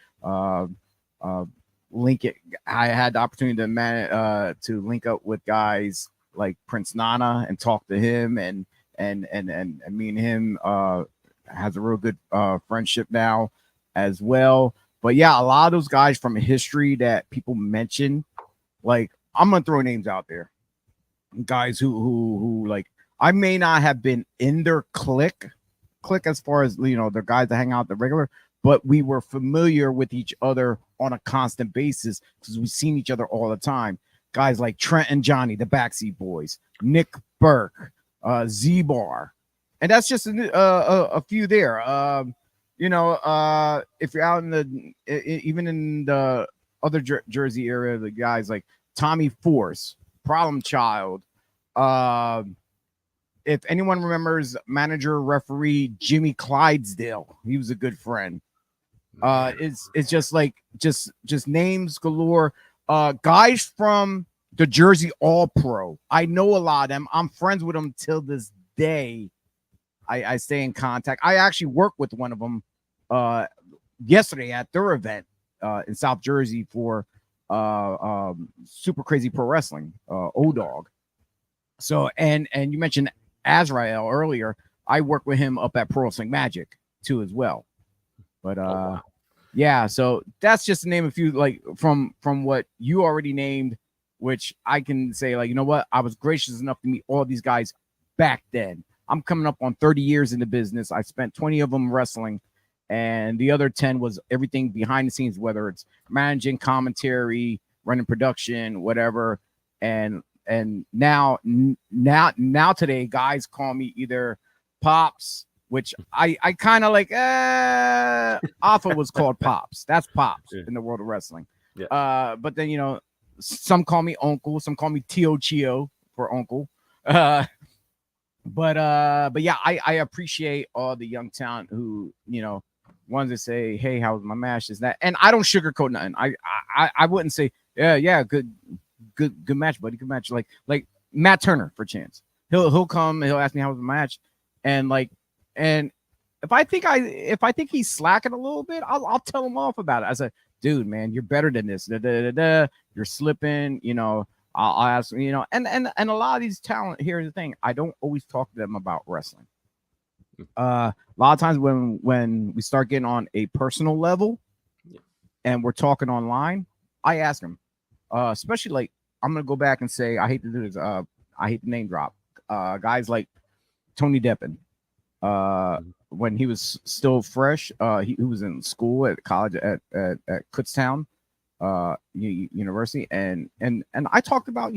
Link it. I had the opportunity to link up with guys like Prince Nana and talk to him, and me and him has a real good friendship now as well. But yeah, a lot of those guys from history that people mention, like, I'm gonna throw names out there, guys who like, I may not have been in their clique as far as, the guys that hang out the regular, but we were familiar with each other on a constant basis because we've seen each other all the time. Guys like Trent and Johnny, the Backseat Boys, Nick Burke, Z-Bar, and that's just a few there. If you're out in even in the other Jersey area, the guys like Tommy Force, Problem Child. If anyone remembers manager referee Jimmy Clydesdale, he was a good friend. It's just like just names galore. Guys from the Jersey All Pro. I know a lot of them. I'm friends with them till this day. I stay in contact. I actually worked with one of them yesterday at their event in South Jersey for Super Crazy Pro Wrestling, O-Dog. So and you mentioned Azrael earlier. I worked with him up at Pro Wrestling Magic too as well. But wow. yeah, so that's just to name a few, like from what you already named, which I can say, like, you know what, I was gracious enough to meet all these guys back then. I'm coming up on 30 years in the business. I spent 20 of them wrestling, and the other 10 was everything behind the scenes, whether it's managing, commentary, running production, whatever. And now today, guys call me either Pops, which I kind of like. Alpha was called Pops. That's Pops in the world of wrestling. Yeah. But then some call me Uncle, some call me Chio for Uncle. But yeah, I appreciate all the young talent who wanted to say, hey, how was my match? Is that? And I don't sugarcoat nothing. I wouldn't say, yeah, good match, buddy, good match. Like Matt Turner for chance. He'll come, he'll ask me how was the match, and if I think he's slacking a little bit, I'll tell him off about it. I said, dude, man, you're better than this. You're slipping, I'll ask, and a lot of these talent. Here's the thing: I don't always talk to them about wrestling. A lot of times when we start getting on a personal level, and we're talking online, I ask them, especially like I'm gonna go back and say I hate to do this. I hate to name drop guys like Tony Deppen. When he was still fresh, he was in school at college at Kutztown University, and I talked about,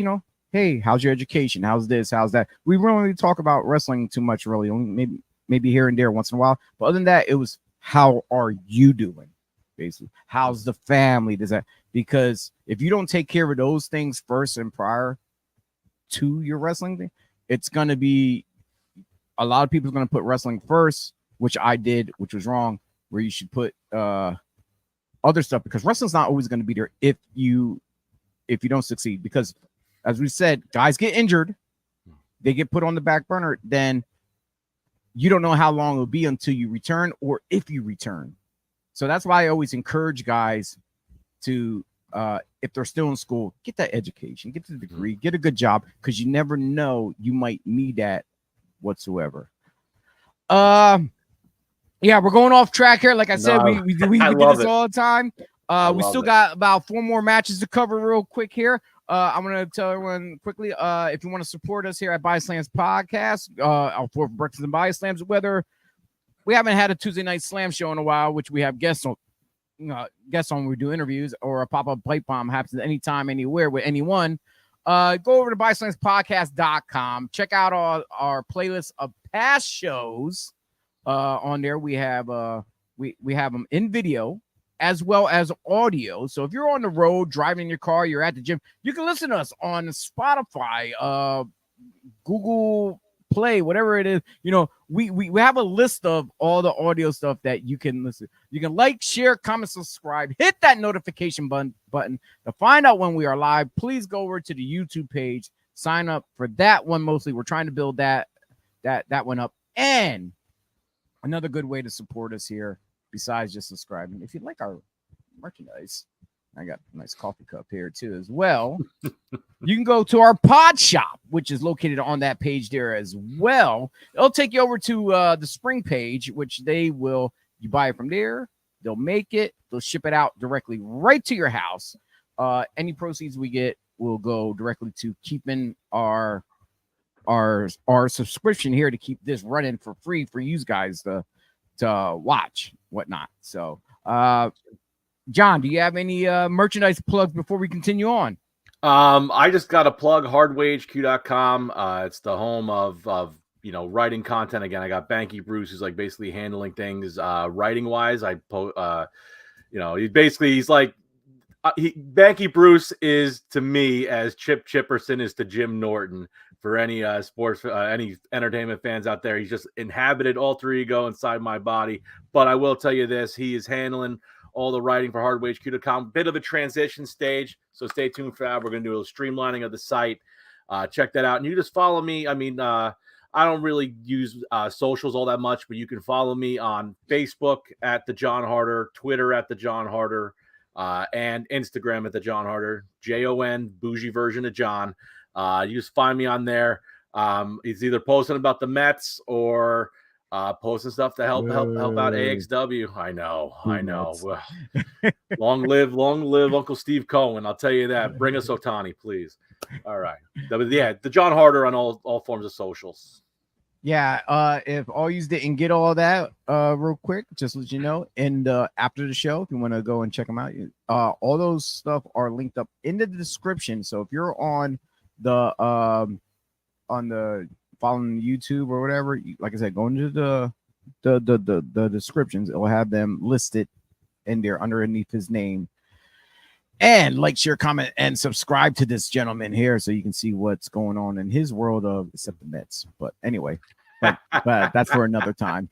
hey, how's your education? How's this? How's that? We really talk about wrestling too much, really. Only maybe here and there once in a while. But other than that, it was, how are you doing? Basically, how's the family? Does that, because if you don't take care of those things first and prior to your wrestling thing, it's gonna be, a lot of people are gonna put wrestling first, which I did, which was wrong. Where you should put other stuff, because wrestling's not always going to be there if you don't succeed. Because as we said, guys get injured, they get put on the back burner, then you don't know how long it'll be until you return, or if you return. So that's why I always encourage guys to, if they're still in school, get that education, get the degree, get a good job, because you never know, you might need that whatsoever. Yeah, we're going off track here. Like I said, we do this all the time. We still got about 4 more matches to cover real quick here. I'm going to tell everyone quickly, if you want to support us here at BodySlams Podcast, for Breakfast and BodySlams, whether we haven't had a Tuesday night slam show in a while, which we have guests on when we do interviews, or a pop-up pipe bomb happens anytime, anywhere with anyone, go over to BodySlamsPodcast.com. Check out our playlist of past shows. On there, we have we have them in video as well as audio. So if you're on the road, driving in your car, you're at the gym, you can listen to us on Spotify, Google Play, whatever it is. We have a list of all the audio stuff that you can listen. You can like, share, comment, subscribe, hit that notification button to find out when we are live. Please go over to the YouTube page, sign up for that one. Mostly, we're trying to build that one up. And another good way to support us here, besides just subscribing, if you like our merchandise, I got a nice coffee cup here too as well. You can go to our pod shop, which is located on that page there as well. It'll take you over to the spring page, which you buy it from there. They'll make it, they'll ship it out directly right to your house. Any proceeds we get will go directly to keeping our subscription here, to keep this running for free for you guys to watch, whatnot. So John, do you have any merchandise plugs before we continue on? I just got to plug hardwayhq.com. It's the home of writing content again. I got Banky Bruce, who's like basically handling things writing wise. He's like Banky Bruce is to me as Chip Chipperson is to Jim Norton for any sports, any entertainment fans out there. He's just inhabited alter ego inside my body. But I will tell you this: he is handling all the writing for HardwageQ.com. Bit of a transition stage, so stay tuned for that. We're going to do a little streamlining of the site. Check that out, and you just follow me. I mean, I don't really use socials all that much, but you can follow me on Facebook at the John Harder, Twitter at the John Harder, and Instagram at the John Harder, JON, bougie version of John. You just find me on there. He's either posting about the Mets or posting stuff to help out AXW. I know. Long live Uncle Steve Cohen. I'll tell you that. Bring us Otani, please. All right. Yeah, the John Harder on all forms of socials. Yeah, if all you didn't get all that real quick, just let you know. And after the show, if you want to go and check them out, all those stuff are linked up in the description. So if you're on the following YouTube or whatever, like I said, go into the descriptions. It will have them listed in there underneath his name. And like, share, comment, and subscribe to this gentleman here so you can see what's going on in his world of except the Mets. But anyway, but that's for another time.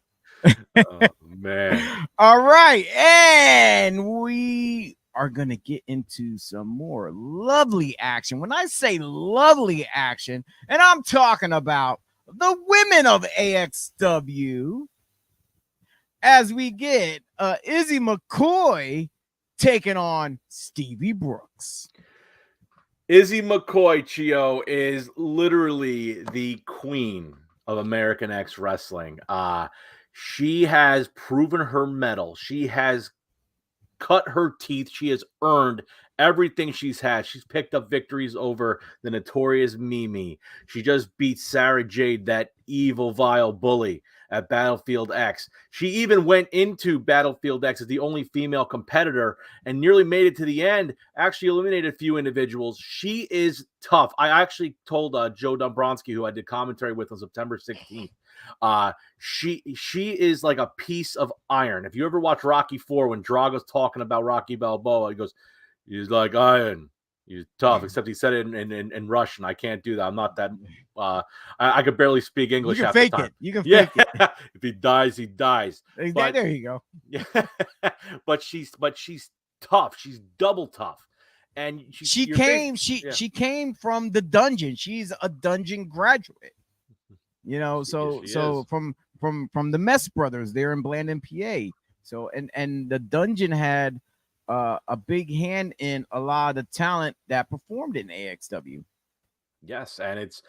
Oh, man. All right. And we are going to get into some more lovely action. When I say lovely action, and I'm talking about the women of AXW, as we get Izzy McCoy taking on Stevie Brooks. Izzy McCoy, Chio, is literally the queen of American X Wrestling. She has proven her mettle. She has cut her teeth. She has earned everything she's had. She's picked up victories over the notorious Mimi. She just beat Sarah Jade, that evil, vile bully, at Battlefield X. She even went into Battlefield X as the only female competitor and nearly made it to the end, actually eliminated a few individuals. She is tough. I actually told Joe Dombrowski, who I did commentary with on September 16th, she is like a piece of iron. If you ever watch Rocky IV, when Drago's talking about Rocky Balboa, he goes, he's like iron. He's tough, except he said it in Russian. I can't do that. I'm not that. I could barely speak English. You can fake it. You can fake it. If he dies, he dies. But, there you go. Yeah, but she's tough. She's double tough, and she came from the dungeon. She's a dungeon graduate. So from the Mess Brothers there in Blandon, PA. So and the dungeon had a big hand in a lot of the talent that performed in AXW. Yes, and it's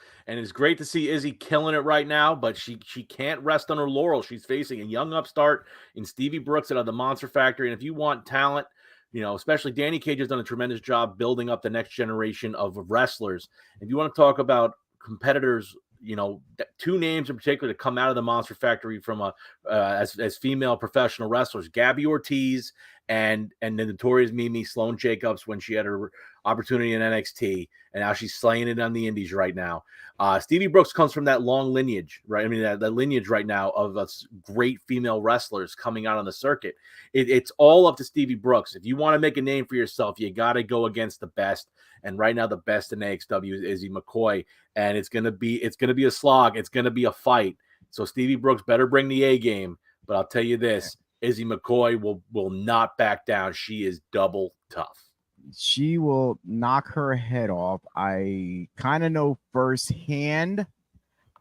great to see Izzy killing it right now, but she can't rest on her laurels. She's facing a young upstart in Stevie Brooks out of the Monster Factory. And if you want talent, especially Danny Cage has done a tremendous job building up the next generation of wrestlers. If you want to talk about competitors, two names in particular to come out of the Monster Factory from as female professional wrestlers, Gabby Ortiz and the notorious Mimi Sloane Jacobs when she had her opportunity in NXT, and now she's slaying it on the indies right now. Stevie Brooks comes from that long lineage, right? I mean, that lineage right now of great female wrestlers coming out on the circuit. It's all up to Stevie Brooks. If you want to make a name for yourself, you got to go against the best. And right now, the best in AXW is Izzy McCoy, and it's gonna be a slog. It's gonna be a fight. So Stevie Brooks better bring the A game. But I'll tell you this: Izzy McCoy will not back down. She is double tough. She will knock her head off. I kind of know firsthand.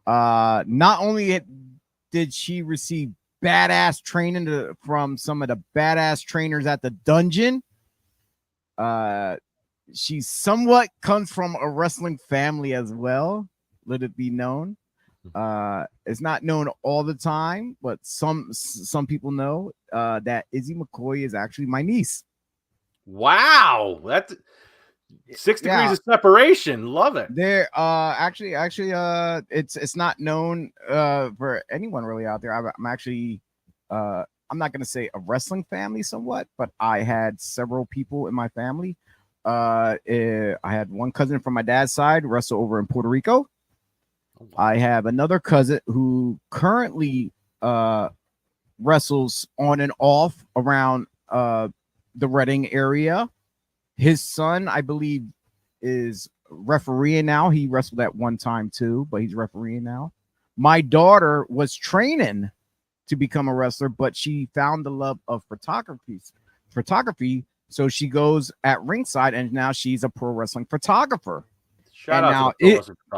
Not only did she receive badass training from some of the badass trainers at the dungeon, she somewhat comes from a wrestling family as well. Let it be known. It's not known all the time, but some people know that Izzy McCoy is actually my niece. Wow, that's 6 degrees of separation. Love it. There, actually, it's not known for anyone really out there. I'm actually, I'm not gonna say a wrestling family, somewhat, but I had several people in my family. I had one cousin from my dad's side wrestle over in Puerto Rico. I have another cousin who currently wrestles on and off around the Reading area. His son, I believe, is refereeing now. He wrestled at one time too, but he's refereeing now. My daughter was training to become a wrestler, but she found the love of photography. So she goes at ringside, and now she's a pro wrestling photographer. Shout and out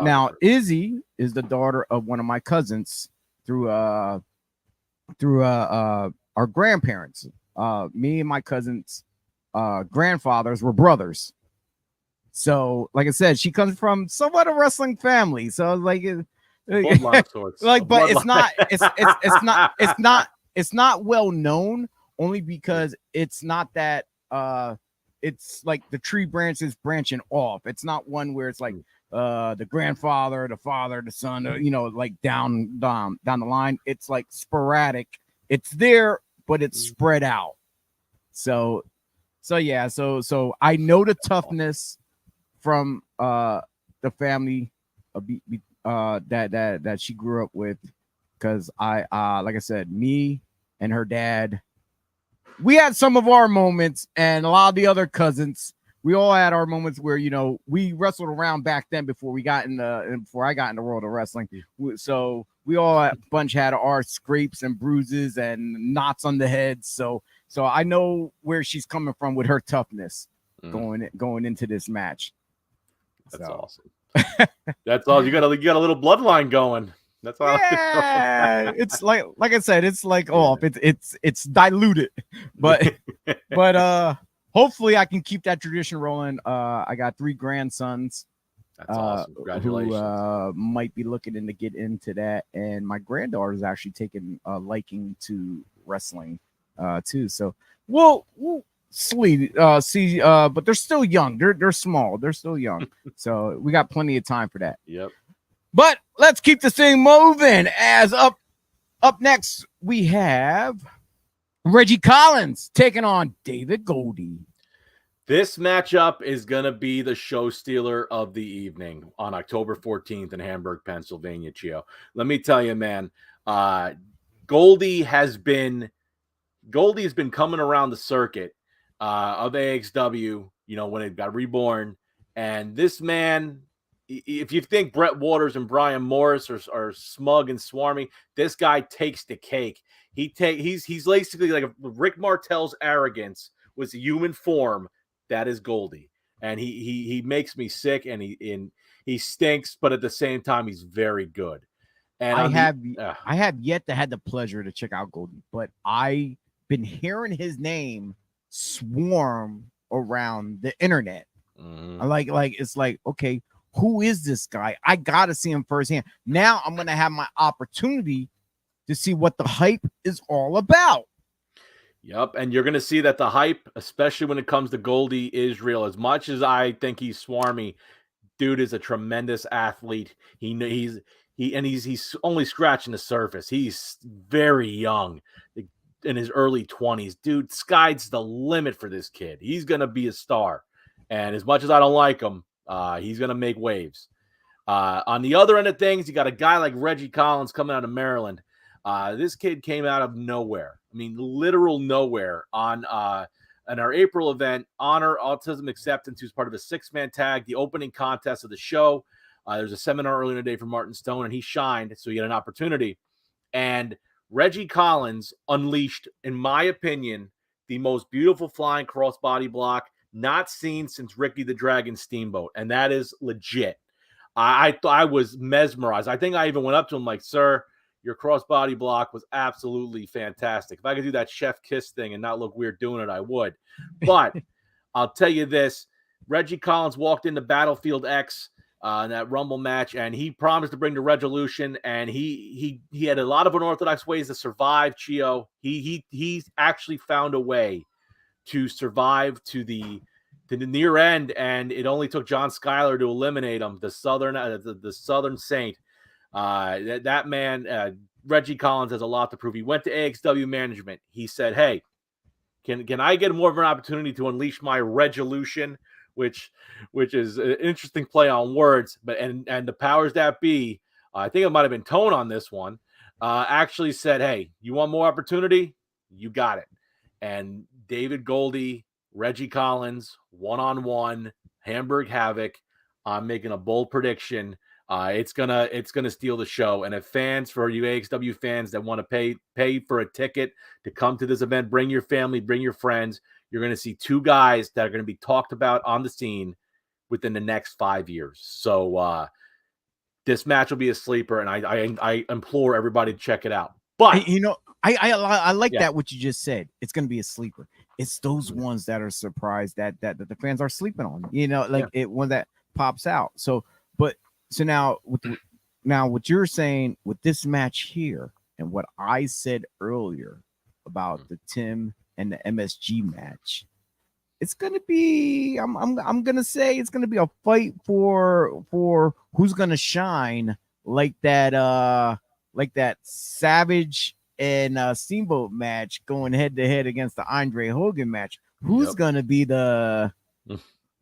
now Izzy is the daughter of one of my cousins through our grandparents. Me and my cousins' grandfathers were brothers. So, like I said, she comes from somewhat a wrestling family. So, like, like, but it's not well known, only because it's not that it's like the tree branches branching off. It's not one where it's like the grandfather, the father, the son, like down the line. It's like sporadic. It's there, but it's spread out. So yeah. So I know the toughness from the family that she grew up with, because I like I said, me and her dad, we had some of our moments, and a lot of the other cousins, we all had our moments where we wrestled around back then before I got in the world of wrestling. So we all a bunch had our scrapes and bruises and knots on the head. So I know where she's coming from with her toughness going into this match. That's awesome. That's all. You got a little bloodline going. That's all. Yeah, it's like I said, it's like off. It's diluted, but hopefully I can keep that tradition rolling. I got 3 grandsons. That's awesome. Congratulations. Who might be looking to get into that, and my granddaughter is actually taking a liking to wrestling too. So we'll see, but they're still young. They're small. They're still young. So we got plenty of time for that. Yep. But let's keep this thing moving. As up next, we have Reggie Collins taking on David Goldie. This matchup is going to be the show stealer of the evening on October 14th in Hamburg, Pennsylvania, Chio. Let me tell you, man, Goldie has been coming around the circuit of AXW, when it got reborn. And this man, if you think Brett Waters and Brian Morris are smug and swarmy, this guy takes the cake. He's basically like Rick Martel's arrogance was human form. That is Goldie, and he makes me sick, and he stinks, but at the same time he's very good. And I have yet to have the pleasure to check out Goldie, but I've been hearing his name swarm around the internet. Like it's like, okay, who is this guy? I gotta see him firsthand. Now I'm gonna have my opportunity to see what the hype is all about. Yep, and you're gonna see that the hype, especially when it comes to Goldie, is real. As much as I think he's swarmy, dude is a tremendous athlete. He's only scratching the surface. He's very young, in his early 20s. Dude, sky's the limit for this kid. He's gonna be a star. And as much as I don't like him, he's going to make waves. On the other end of things, you got a guy like Reggie Collins coming out of Maryland. This kid came out of nowhere. I mean, literal nowhere on our April event, Honor Autism Acceptance, who's part of a 6-man tag, the opening contest of the show. There's a seminar earlier in the day from Martin Stone, and he shined, so he had an opportunity. And Reggie Collins unleashed, in my opinion, the most beautiful flying crossbody block not seen since Ricky the Dragon Steamboat, and that is legit. I was mesmerized. I think I even went up to him like, "Sir, your crossbody block was absolutely fantastic. If I could do that chef kiss thing and not look weird doing it, I would." But I'll tell you this: Reggie Collins walked into Battlefield X in that Rumble match, and he promised to bring the resolution. And he had a lot of unorthodox ways to survive. Chio, he's actually found a way to survive to the near end, and it only took John Schuyler to eliminate him, the Southern Saint. That man, Reggie Collins, has a lot to prove. He went to AXW management. He said, "Hey, can I get more of an opportunity to unleash my resolution?" Which is an interesting play on words, but and the powers that be I think it might have been Tone on this one, actually said, hey, you want more opportunity? You got it. And David Goldie, Reggie Collins, one-on-one, Hamburg Havoc. I'm making a bold prediction. It's gonna steal the show. And if fans, for you AXW fans that want to pay for a ticket to come to this event, bring your family, bring your friends, you're gonna see two guys that are gonna be talked about on the scene within the next 5 years. So this match will be a sleeper, and I implore everybody to check it out. But you know, I like that what you just said. It's gonna be a sleeper. It's those ones that are surprised that the fans are sleeping on. You know, like it one that pops out. So now what you're saying with this match here, and what I said earlier about the Tim and the MSG match, it's gonna be. I'm gonna say it's gonna be a fight for who's gonna shine, like that Savage and Steamboat match going head to head against the Andre Hogan match. Who's gonna be the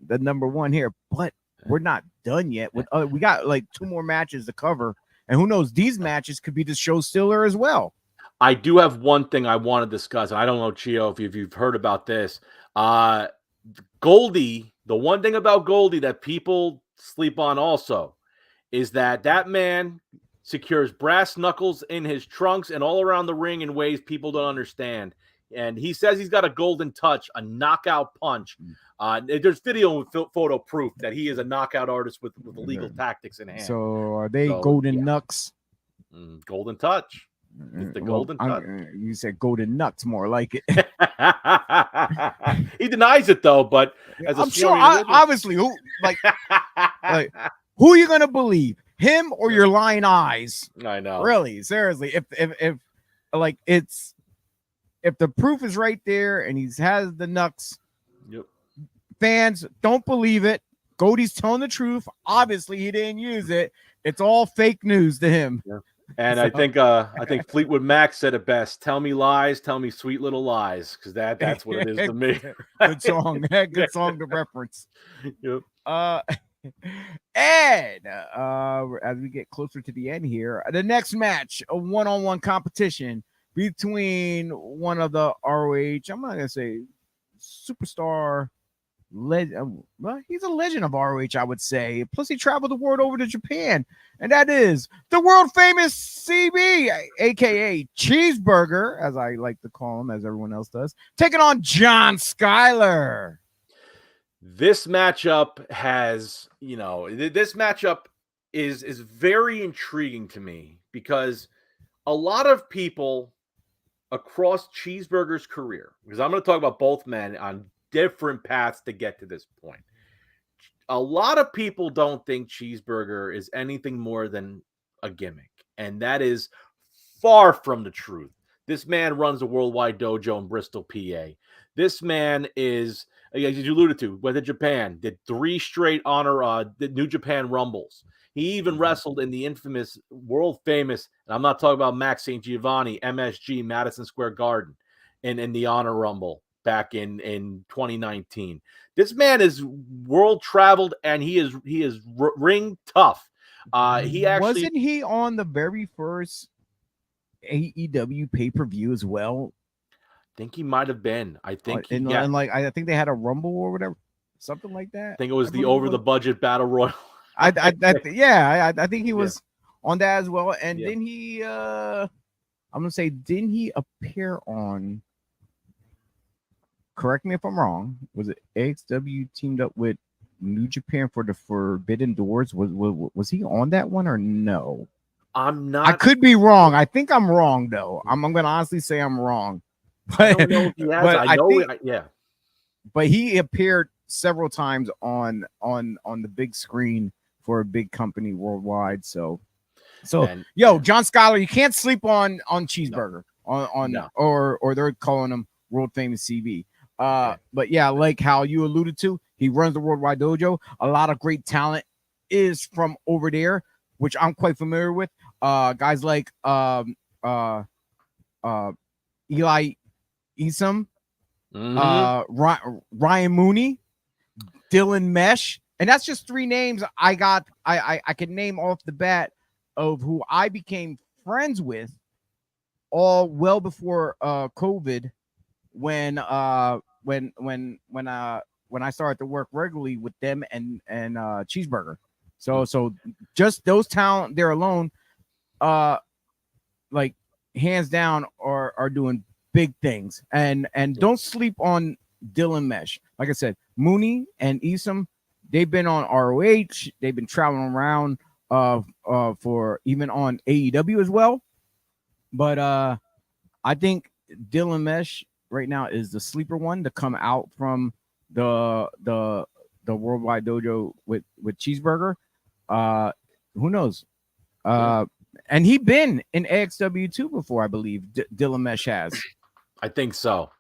number one here? But we're not done yet. With we got like 2 more matches to cover, and who knows? These matches could be the show stealer as well. I do have one thing I want to discuss. I don't know, Chio, if you've heard about this. Goldie, the one thing about Goldie that people sleep on also is that man secures brass knuckles in his trunks and all around the ring in ways people don't understand. And he says he's got a golden touch, a knockout punch. There's video and photo proof that he is a knockout artist with illegal tactics in hand. So are they golden knucks? Golden touch. It's the golden touch. You said golden nuts, more like it. He denies it though, but as I'm sure. Obviously, who like who are you gonna believe, him or your lying eyes? I know. Really, seriously, if like if the proof is right there and he has the nuts, fans don't believe it. Goldie's telling the truth. Obviously, he didn't use it. It's all fake news to him. Yeah. And I think Fleetwood Mac said it best. Tell me lies, tell me sweet little lies, because that's what it is to me. Good song. Good song to reference. Yep. And as we get closer to the end here, the next match, a one-on-one competition between one of the ROH, I'm not gonna say superstar legend. Well, he's a legend of ROH, I would say. Plus, he traveled the world over to Japan, and that is the world famous CB, aka Cheeseburger, as I like to call him, as everyone else does, taking on John Schuyler. This matchup has, this matchup is very intriguing to me because a lot of people across Cheeseburger's career, because I'm going to talk about both men on different paths to get to this point. A lot of people don't think Cheeseburger is anything more than a gimmick, and that is far from the truth. This man runs a worldwide dojo in Bristol, PA. This man is, as you alluded to, went to Japan, did 3 straight New Japan Rumbles. He even wrestled in the infamous, world famous, and I'm not talking about Max St. Giovanni, MSG, Madison Square Garden, in the Honor Rumble back in 2019. This man is world traveled, and he is ring tough. He actually wasn't he on the very first AEW pay-per-view as well? I think he might have been. I think and like I think they had a Rumble or whatever, something like that. I think it was the over the budget battle royal. I think he was on that as well. And then he I'm gonna say, didn't he appear on, correct me if I'm wrong, was it AXW teamed up with New Japan for the Forbidden Doors? Was he on that one or no? I'm not. I could be wrong. I think I'm wrong though. I'm gonna honestly say I'm wrong. But I don't know if he has. But he appeared several times on the big screen for a big company worldwide. So John Schuyler, you can't sleep on Cheeseburger or they're calling him world famous CB. But yeah, like how you alluded to, he runs the worldwide dojo. A lot of great talent is from over there, which I'm quite familiar with. Guys like Eli Isom, Ryan Mooney, Dylan Mesh, and that's just 3 names I got. I could name off the bat of who I became friends with all well before COVID, when I started to work regularly with them and Cheeseburger. So just those talent there alone, like hands down are doing big things. And don't sleep on Dylan Mesh. Like I said, Mooney and Isom, they've been on ROH, they've been traveling around for even on AEW as well. But I think Dylan Mesh right now is the sleeper one to come out from the Worldwide Dojo with Cheeseburger. Who knows? And he been in AXW too before, I believe. Dylan Mesh has. I think so.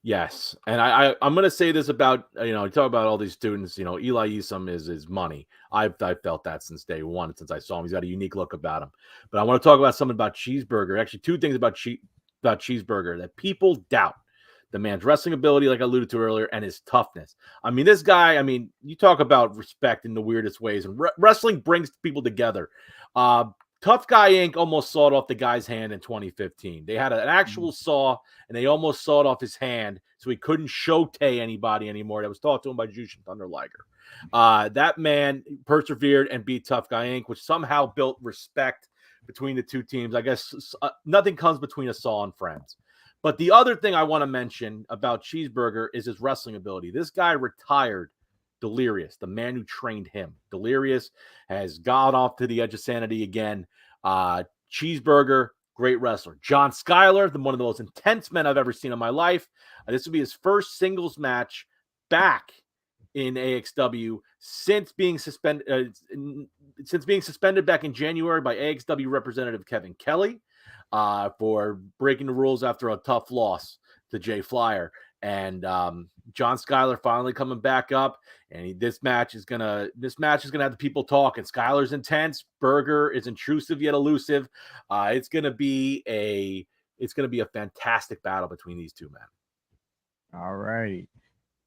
Yes. And I'm going to say this about, you talk about all these students, Eli Isom is money. I've felt that since day one, since I saw him. He's got a unique look about him. But I want to talk about something about Cheeseburger. Actually, two things about Cheeseburger that people doubt. The man's wrestling ability, like I alluded to earlier, and his toughness. I mean, this guy, you talk about respect in the weirdest ways, and wrestling brings people together. Tough Guy Inc. almost sawed off the guy's hand in 2015. They had an actual saw, and they almost sawed off his hand, so he couldn't shote anybody anymore. That was taught to him by Jushin Thunder Liger. That man persevered and beat Tough Guy Inc., which somehow built respect between the two teams. I guess nothing comes between a saw and friends. But the other thing I want to mention about Cheeseburger is his wrestling ability. This guy retired Delirious, the man who trained him. Delirious has gone off to the edge of sanity again. Cheeseburger, great wrestler. John Skyler, one of the most intense men I've ever seen in my life. This will be his first singles match back in AXW since being suspended back in January by AXW representative Kevin Kelly for breaking the rules after a tough loss to Jay Flyer. And John Skyler finally coming back up, and this match is gonna have the people talking. Skyler's intense, Burger is intrusive yet elusive. It's gonna be a fantastic battle between these two men. All right,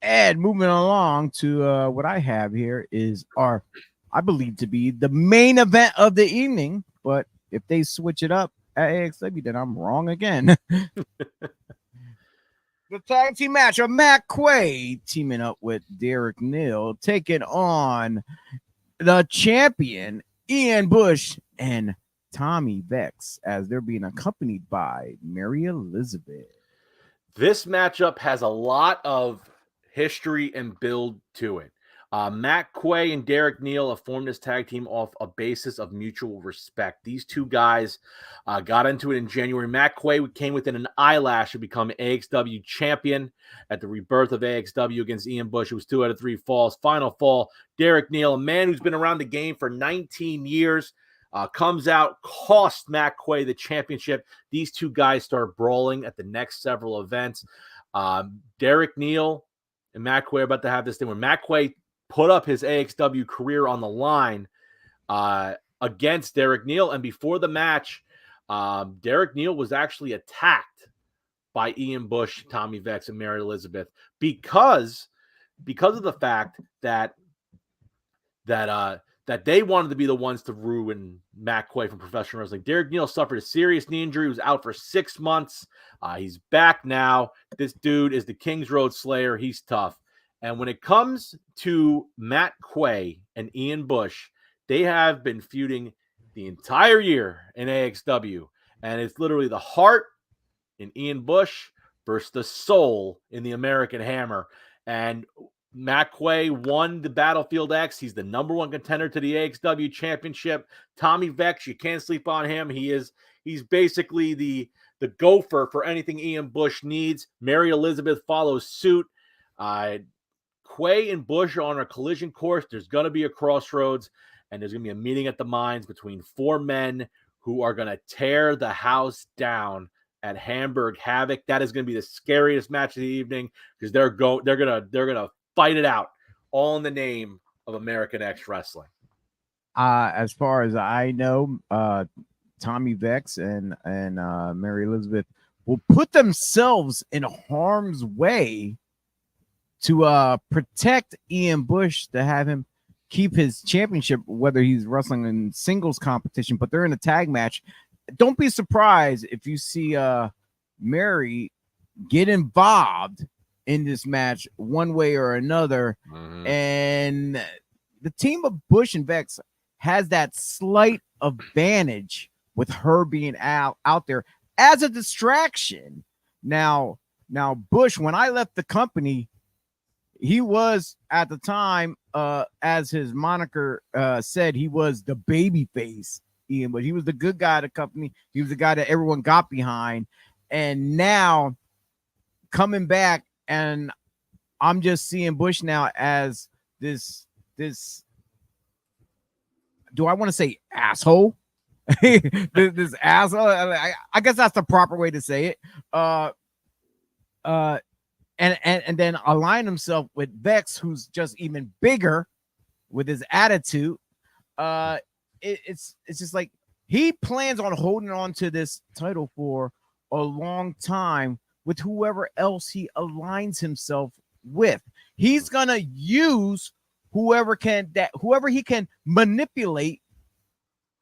and moving along to what I have here is I believe to be the main event of the evening. But if they switch it up at AXW, then I'm wrong again. The tag team match of Matt Quay teaming up with Derek Neal, taking on the champion Ian Bush and Tommy Vex, as they're being accompanied by Mary Elizabeth. This matchup has a lot of history and build to it. Matt Quay and Derek Neal have formed this tag team off a basis of mutual respect. These two guys got into it in January. Matt Quay came within an eyelash to become AXW champion at the rebirth of AXW against Ian Bush. It was 2 out of 3 falls. Final fall, Derek Neal, a man who's been around the game for 19 years, comes out, cost Matt Quay the championship. These two guys start brawling at the next several events. Derek Neal and Matt Quay are about to have this thing where Matt Quay put up his AXW career on the line against Derek Neal. And before the match, Derek Neal was actually attacked by Ian Bush, Tommy Vex, and Mary Elizabeth because of the fact that they wanted to be the ones to ruin Matt Quay from professional wrestling. Derek Neal suffered a serious knee injury. He was out for 6 months. He's back now. This dude is the Kings Road Slayer. He's tough. And when it comes to Matt Quay and Ian Bush, they have been feuding the entire year in AXW. And it's literally the heart in Ian Bush versus the soul in the American Hammer. And Matt Quay won the Battlefield X. He's the #1 contender to the AXW championship. Tommy Vex, you can't sleep on him. He's basically the gopher for anything Ian Bush needs. Mary Elizabeth follows suit. Quay and Bush are on a collision course. There's going to be a crossroads, and there's going to be a meeting at the mines between 4 men who are going to tear the house down at Hamburg Havoc. That is going to be the scariest match of the evening because they're going to fight it out, all in the name of American X Wrestling. As far as I know, Tommy Vex and Mary Elizabeth will put themselves in harm's way to protect Ian Bush, to have him keep his championship, whether he's wrestling in singles competition, but they're in a tag match. Don't be surprised if you see Mary get involved in this match one way or another. And the team of Bush and Vex has that slight advantage with her being out there as a distraction. Now Bush, when I left the company, he was at the time, as his moniker said, he was the baby face, Ian, but he was the good guy of the company. He was the guy that everyone got behind. And now coming back, and I'm just seeing Bush now as this do I want to say asshole? this asshole. I guess that's the proper way to say it. And then align himself with Vex, who's just even bigger with his attitude. It's just like he plans on holding on to this title for a long time with whoever else he aligns himself with. He's gonna use whoever he can manipulate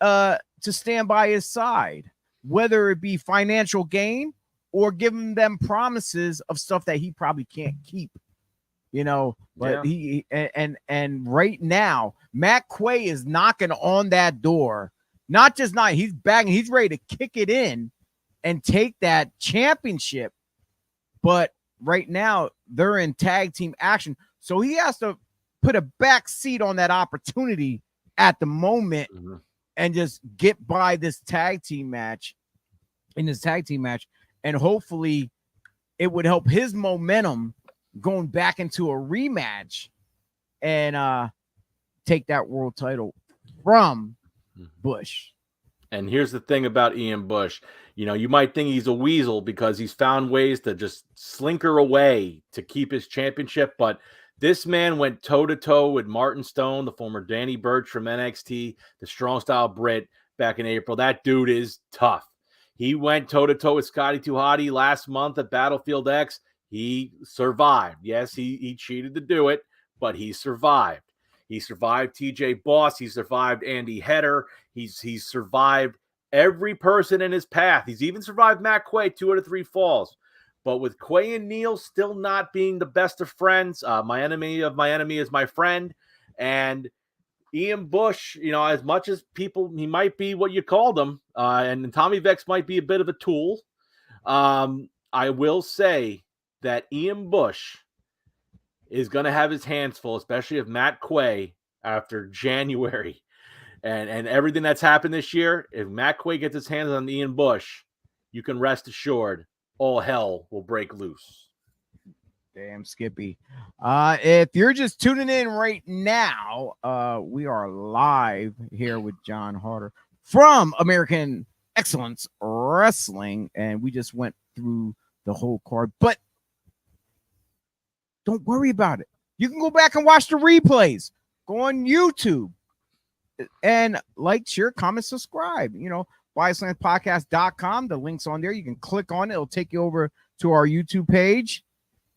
to stand by his side, whether it be financial gain or giving them promises of stuff that he probably can't keep, but he right now, Matt Quay is knocking on that door. He's banging, he's ready to kick it in and take that championship. But right now they're in tag team action. So he has to put a back seat on that opportunity at the moment and just get by this tag team match. And hopefully it would help his momentum going back into a rematch and take that world title from Bush. And here's the thing about Ian Bush. You might think he's a weasel because he's found ways to just slinker away to keep his championship. But this man went toe-to-toe with Martin Stone, the former Danny Burch from NXT, the Strong Style Brit back in April. That dude is tough. He went toe-to-toe with Scotty 2 Hotty last month at Battlefield X. He survived. Yes, he cheated to do it, but he survived. He survived TJ Boss. He survived Andy Header. He's survived every person in his path. He's even survived Matt Quay 2 out of 3 falls. But with Quay and Neil still not being the best of friends, my enemy of my enemy is my friend. And Ian Bush, as much as people, he might be what you called him, and Tommy Vex might be a bit of a tool. I will say that Ian Bush is going to have his hands full, especially if Matt Quay after January and everything that's happened this year. If Matt Quay gets his hands on Ian Bush, you can rest assured all hell will break loose. Damn, Skippy. If you're just tuning in right now, we are live here with John Harder from American Xcellence Wrestling, and we just went through the whole card. But don't worry about it. You can go back and watch the replays. Go on YouTube and like, share, comment, subscribe. BodySlamsPodcast.com. The link's on there. You can click on it. It'll take you over to our YouTube page.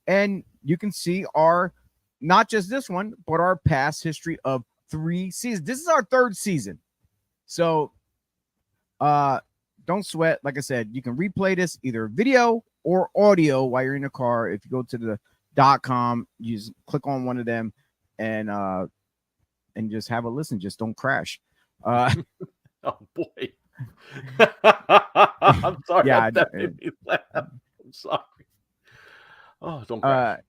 And you can see our, not just this one, but our past history of 3 seasons. This is our 3rd season. So don't sweat. Like I said, you can replay this either video or audio while you're in the car. If you go to the .com, you just click on one of them and just have a listen. Just don't crash. Oh boy. I'm sorry. Yeah, that made me laugh. I'm sorry. Oh, don't crash.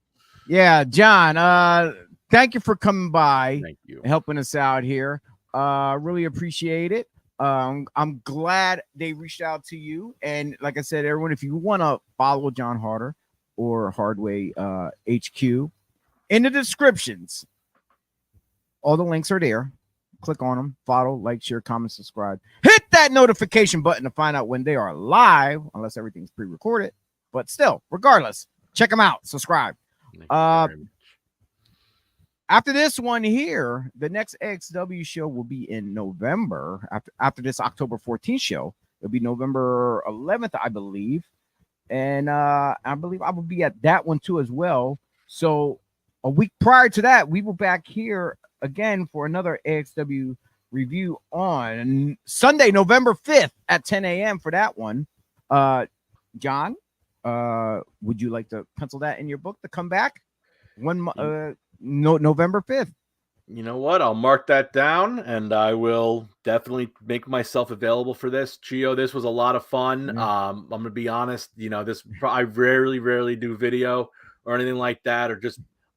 Yeah, John, thank you for coming by. Thank you. Helping us out here. Really appreciate it. I'm glad they reached out to you. And like I said, everyone, if you want to follow John Harder or Hardway HQ, in the descriptions, all the links are there. Click on them, follow, like, share, comment, subscribe. Hit that notification button to find out when they are live, unless everything's pre-recorded. But still, regardless, check them out. Subscribe. After this one here, the next AXW show will be in November. After this October 14th show, it'll be November 11th, I believe. And I believe I will be at that one too as well. So a week prior to that, we were back here again for another AXW review on Sunday, November 5th at 10 a.m. for that one. John, would you like to pencil that in your book to come back? November 5th. You know what? I'll mark that down, and I will definitely make myself available for this. Chio, this was a lot of fun. Yeah. I'm gonna be honest. I rarely do video or anything like that, or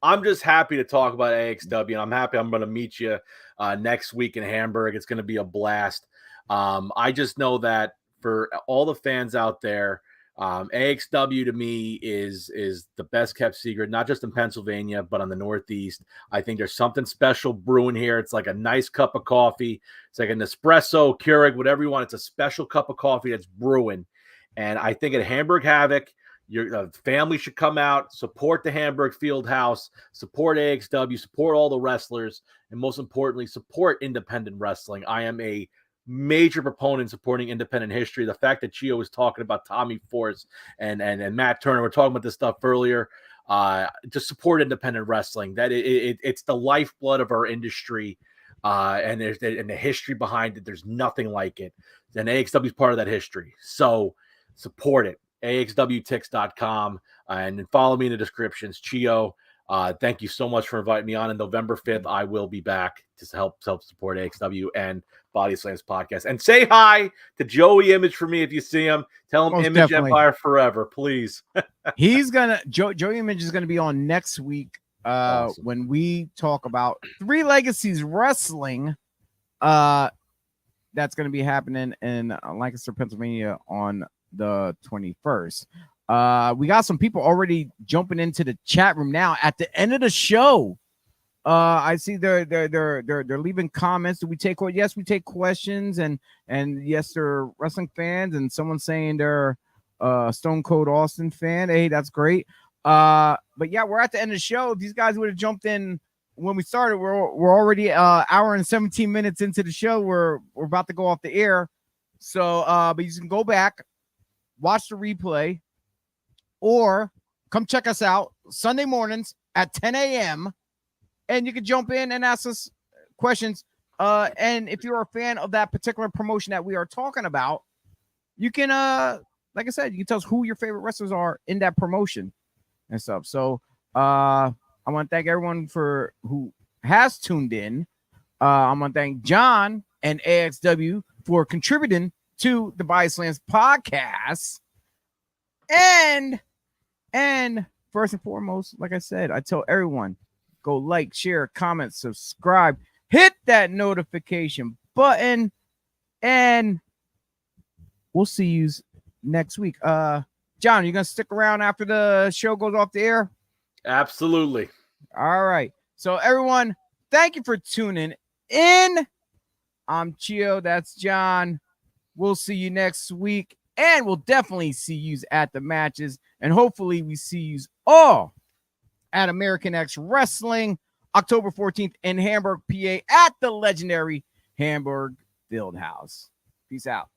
I'm just happy to talk about AXW, and I'm happy I'm gonna meet you next week in Hamburg. It's gonna be a blast. I just know that for all the fans out there, AXW to me is the best kept secret, not just in Pennsylvania, but on the Northeast. I think there's something special brewing here. It's like a nice cup of coffee. It's like an espresso, Keurig, whatever you want. It's a special cup of coffee that's brewing. And I think at Hamburg Havoc, your family should come out, support the Hamburg Field House, support AXW, support all the wrestlers, and most importantly, support independent wrestling. I am a major proponent supporting independent history. The fact that Chio was talking about Tommy Force and Matt Turner, we're talking about this stuff earlier. Just support independent wrestling. That it's the lifeblood of our industry, and the history behind it. There's nothing like it. And AXW is part of that history. So support it. AXWTix.com and follow me in the descriptions. Chio, thank you so much for inviting me on. On November 5th, I will be back to help support AXW and BodySlams podcast. And say hi to Joey Image for me if you see him. Tell him Most Image definitely. Empire forever, please. Joey Image is gonna be on next week Awesome. when we talk about Three Legacies Wrestling. That's gonna be happening in Lancaster, Pennsylvania on the 21st. We got some people already jumping into the chat room now at the end of the show. I see they're leaving comments. Do we take questions? Yes, we take questions, and yes, they're wrestling fans, and someone's saying they're Stone Cold Austin fan. Hey, that's great. But yeah, we're at the end of the show. If these guys would have jumped in when we started, we're already hour and 17 minutes into the show. We're about to go off the air. So but you can go back, watch the replay, or come check us out Sunday mornings at 10 a.m. and you can jump in and ask us questions. And if you're a fan of that particular promotion that we are talking about, you can, like I said, you can tell us who your favorite wrestlers are in that promotion and stuff. So I want to thank everyone who has tuned in. I want to thank John and AXW for contributing to the BodySlams podcast. And first and foremost, like I said, I tell everyone, go like, share, comment, subscribe, hit that notification button, and we'll see you next week. John, you gonna stick around after the show goes off the air? Absolutely. All right. So everyone, thank you for tuning in. I'm Chio. That's John. We'll see you next week, and we'll definitely see you at the matches, and hopefully we see you all at American X Wrestling, October 14th in Hamburg, PA, at the legendary Hamburg Field House. Peace out.